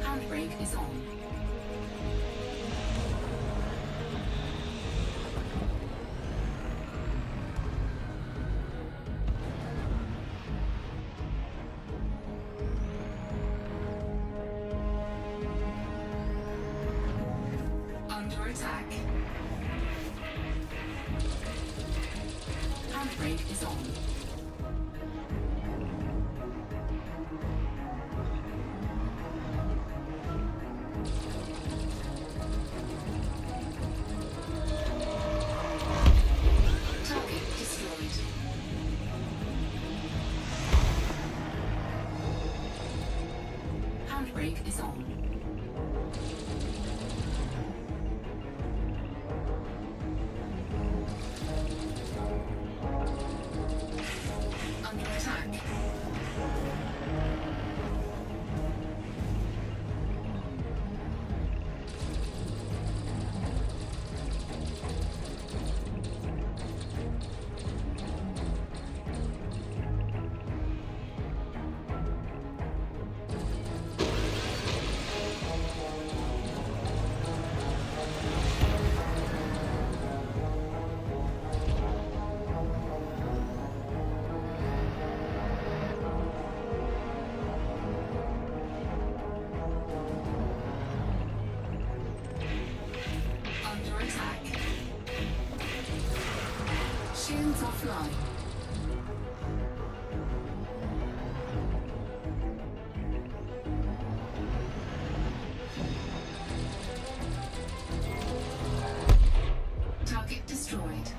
[SPEAKER 14] Handbrake is on. Under attack. Handbrake is on. Target destroyed. Handbrake is on. Under attack. Under attack. Shields offline. Target destroyed.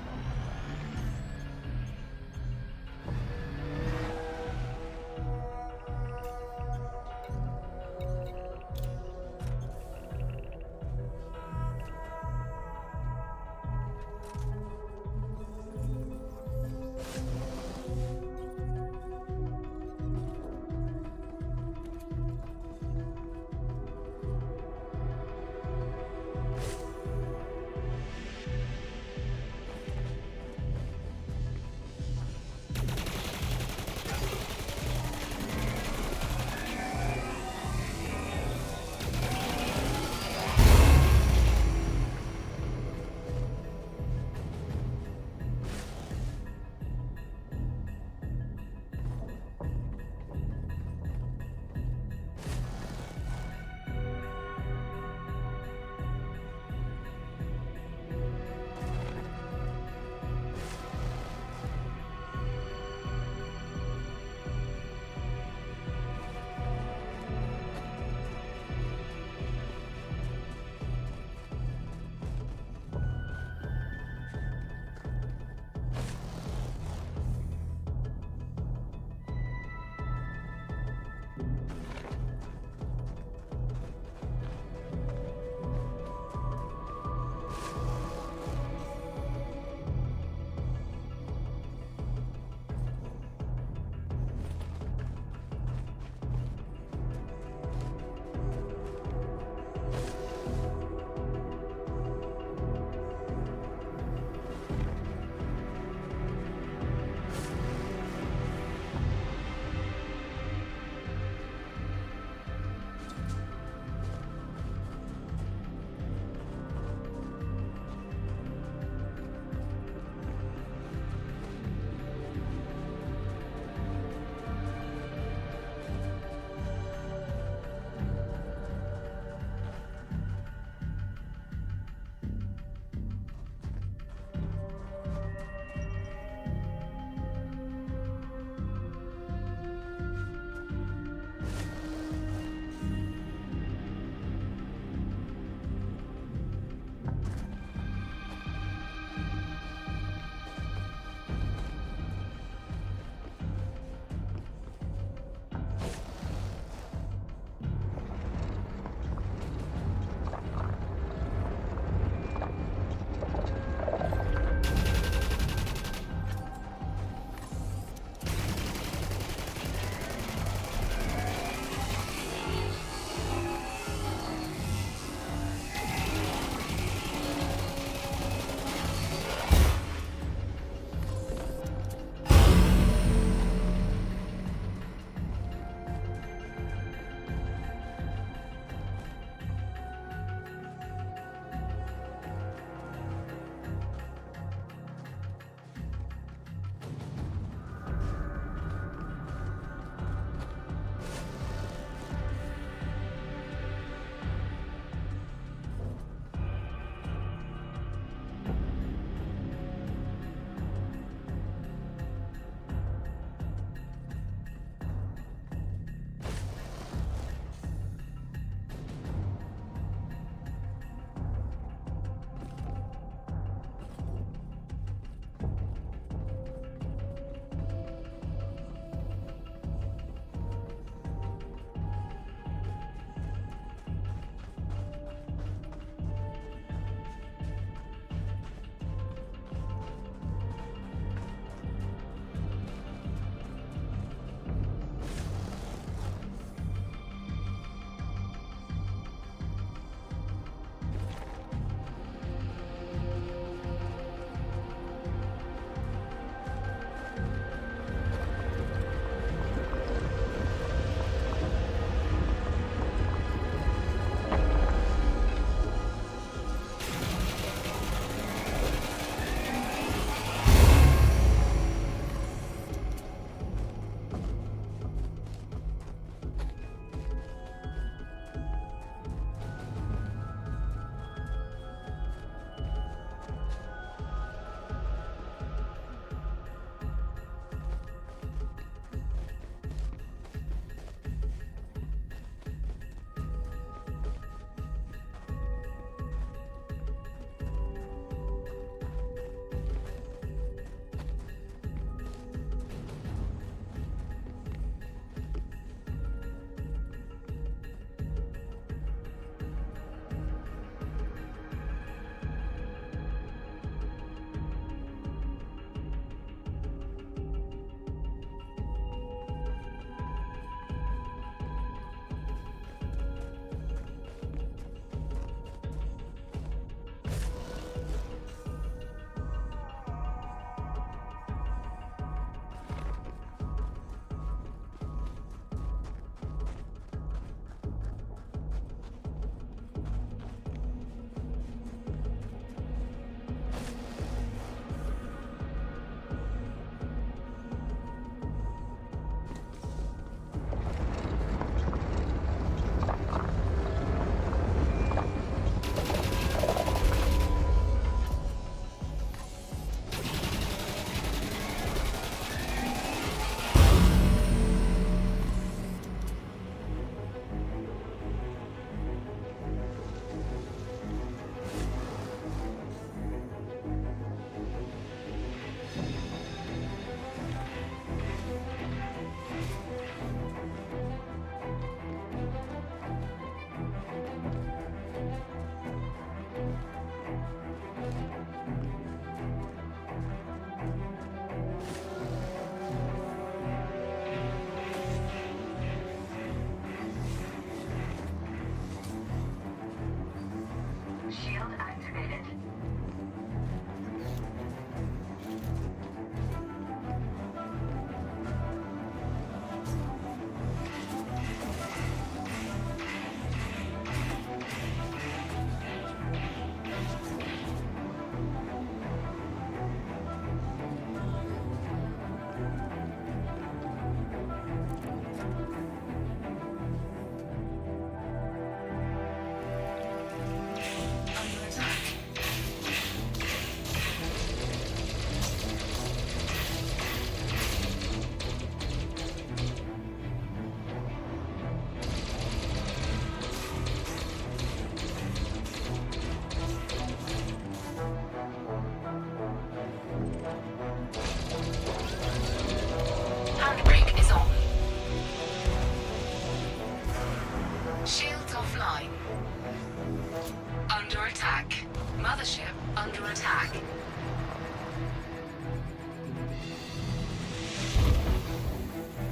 [SPEAKER 14] attack.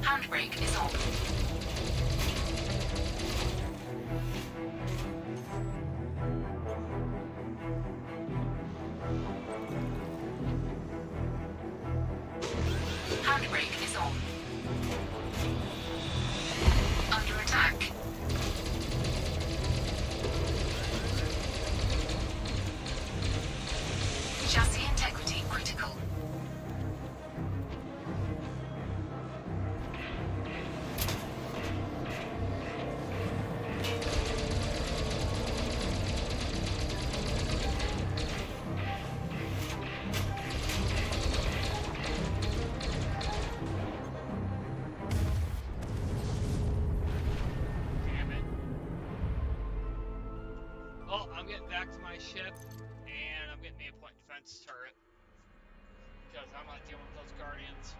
[SPEAKER 14] Handbrake is on. Handbrake is on. Under attack. Chassis integrity critical.
[SPEAKER 1] Damn it. Well, I'm getting back to my ship, and I'm getting the point defense turret. Because I'm not dealing with those guardians.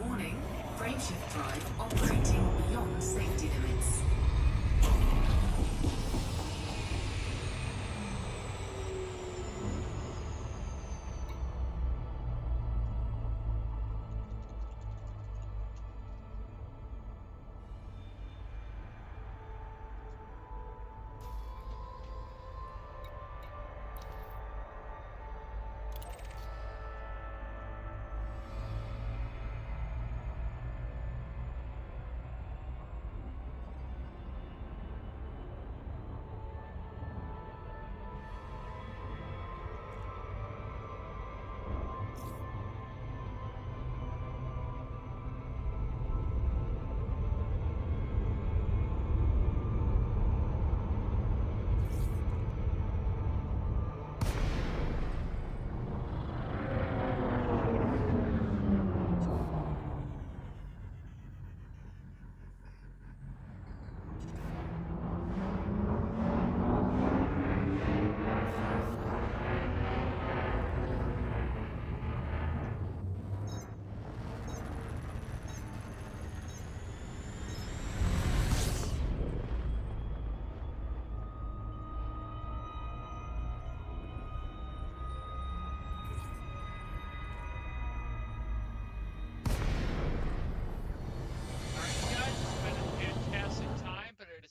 [SPEAKER 14] Warning, frameshift drive operating beyond safety limits.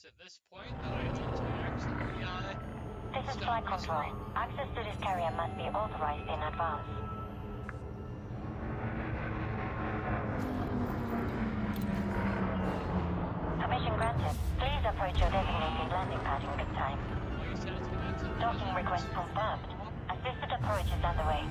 [SPEAKER 1] At this point that I need to actually
[SPEAKER 5] This is Flight Control. Access to this carrier must be authorized in advance. Permission granted. Please approach your designated landing pad in good time. Docking request confirmed. Assisted approach is underway.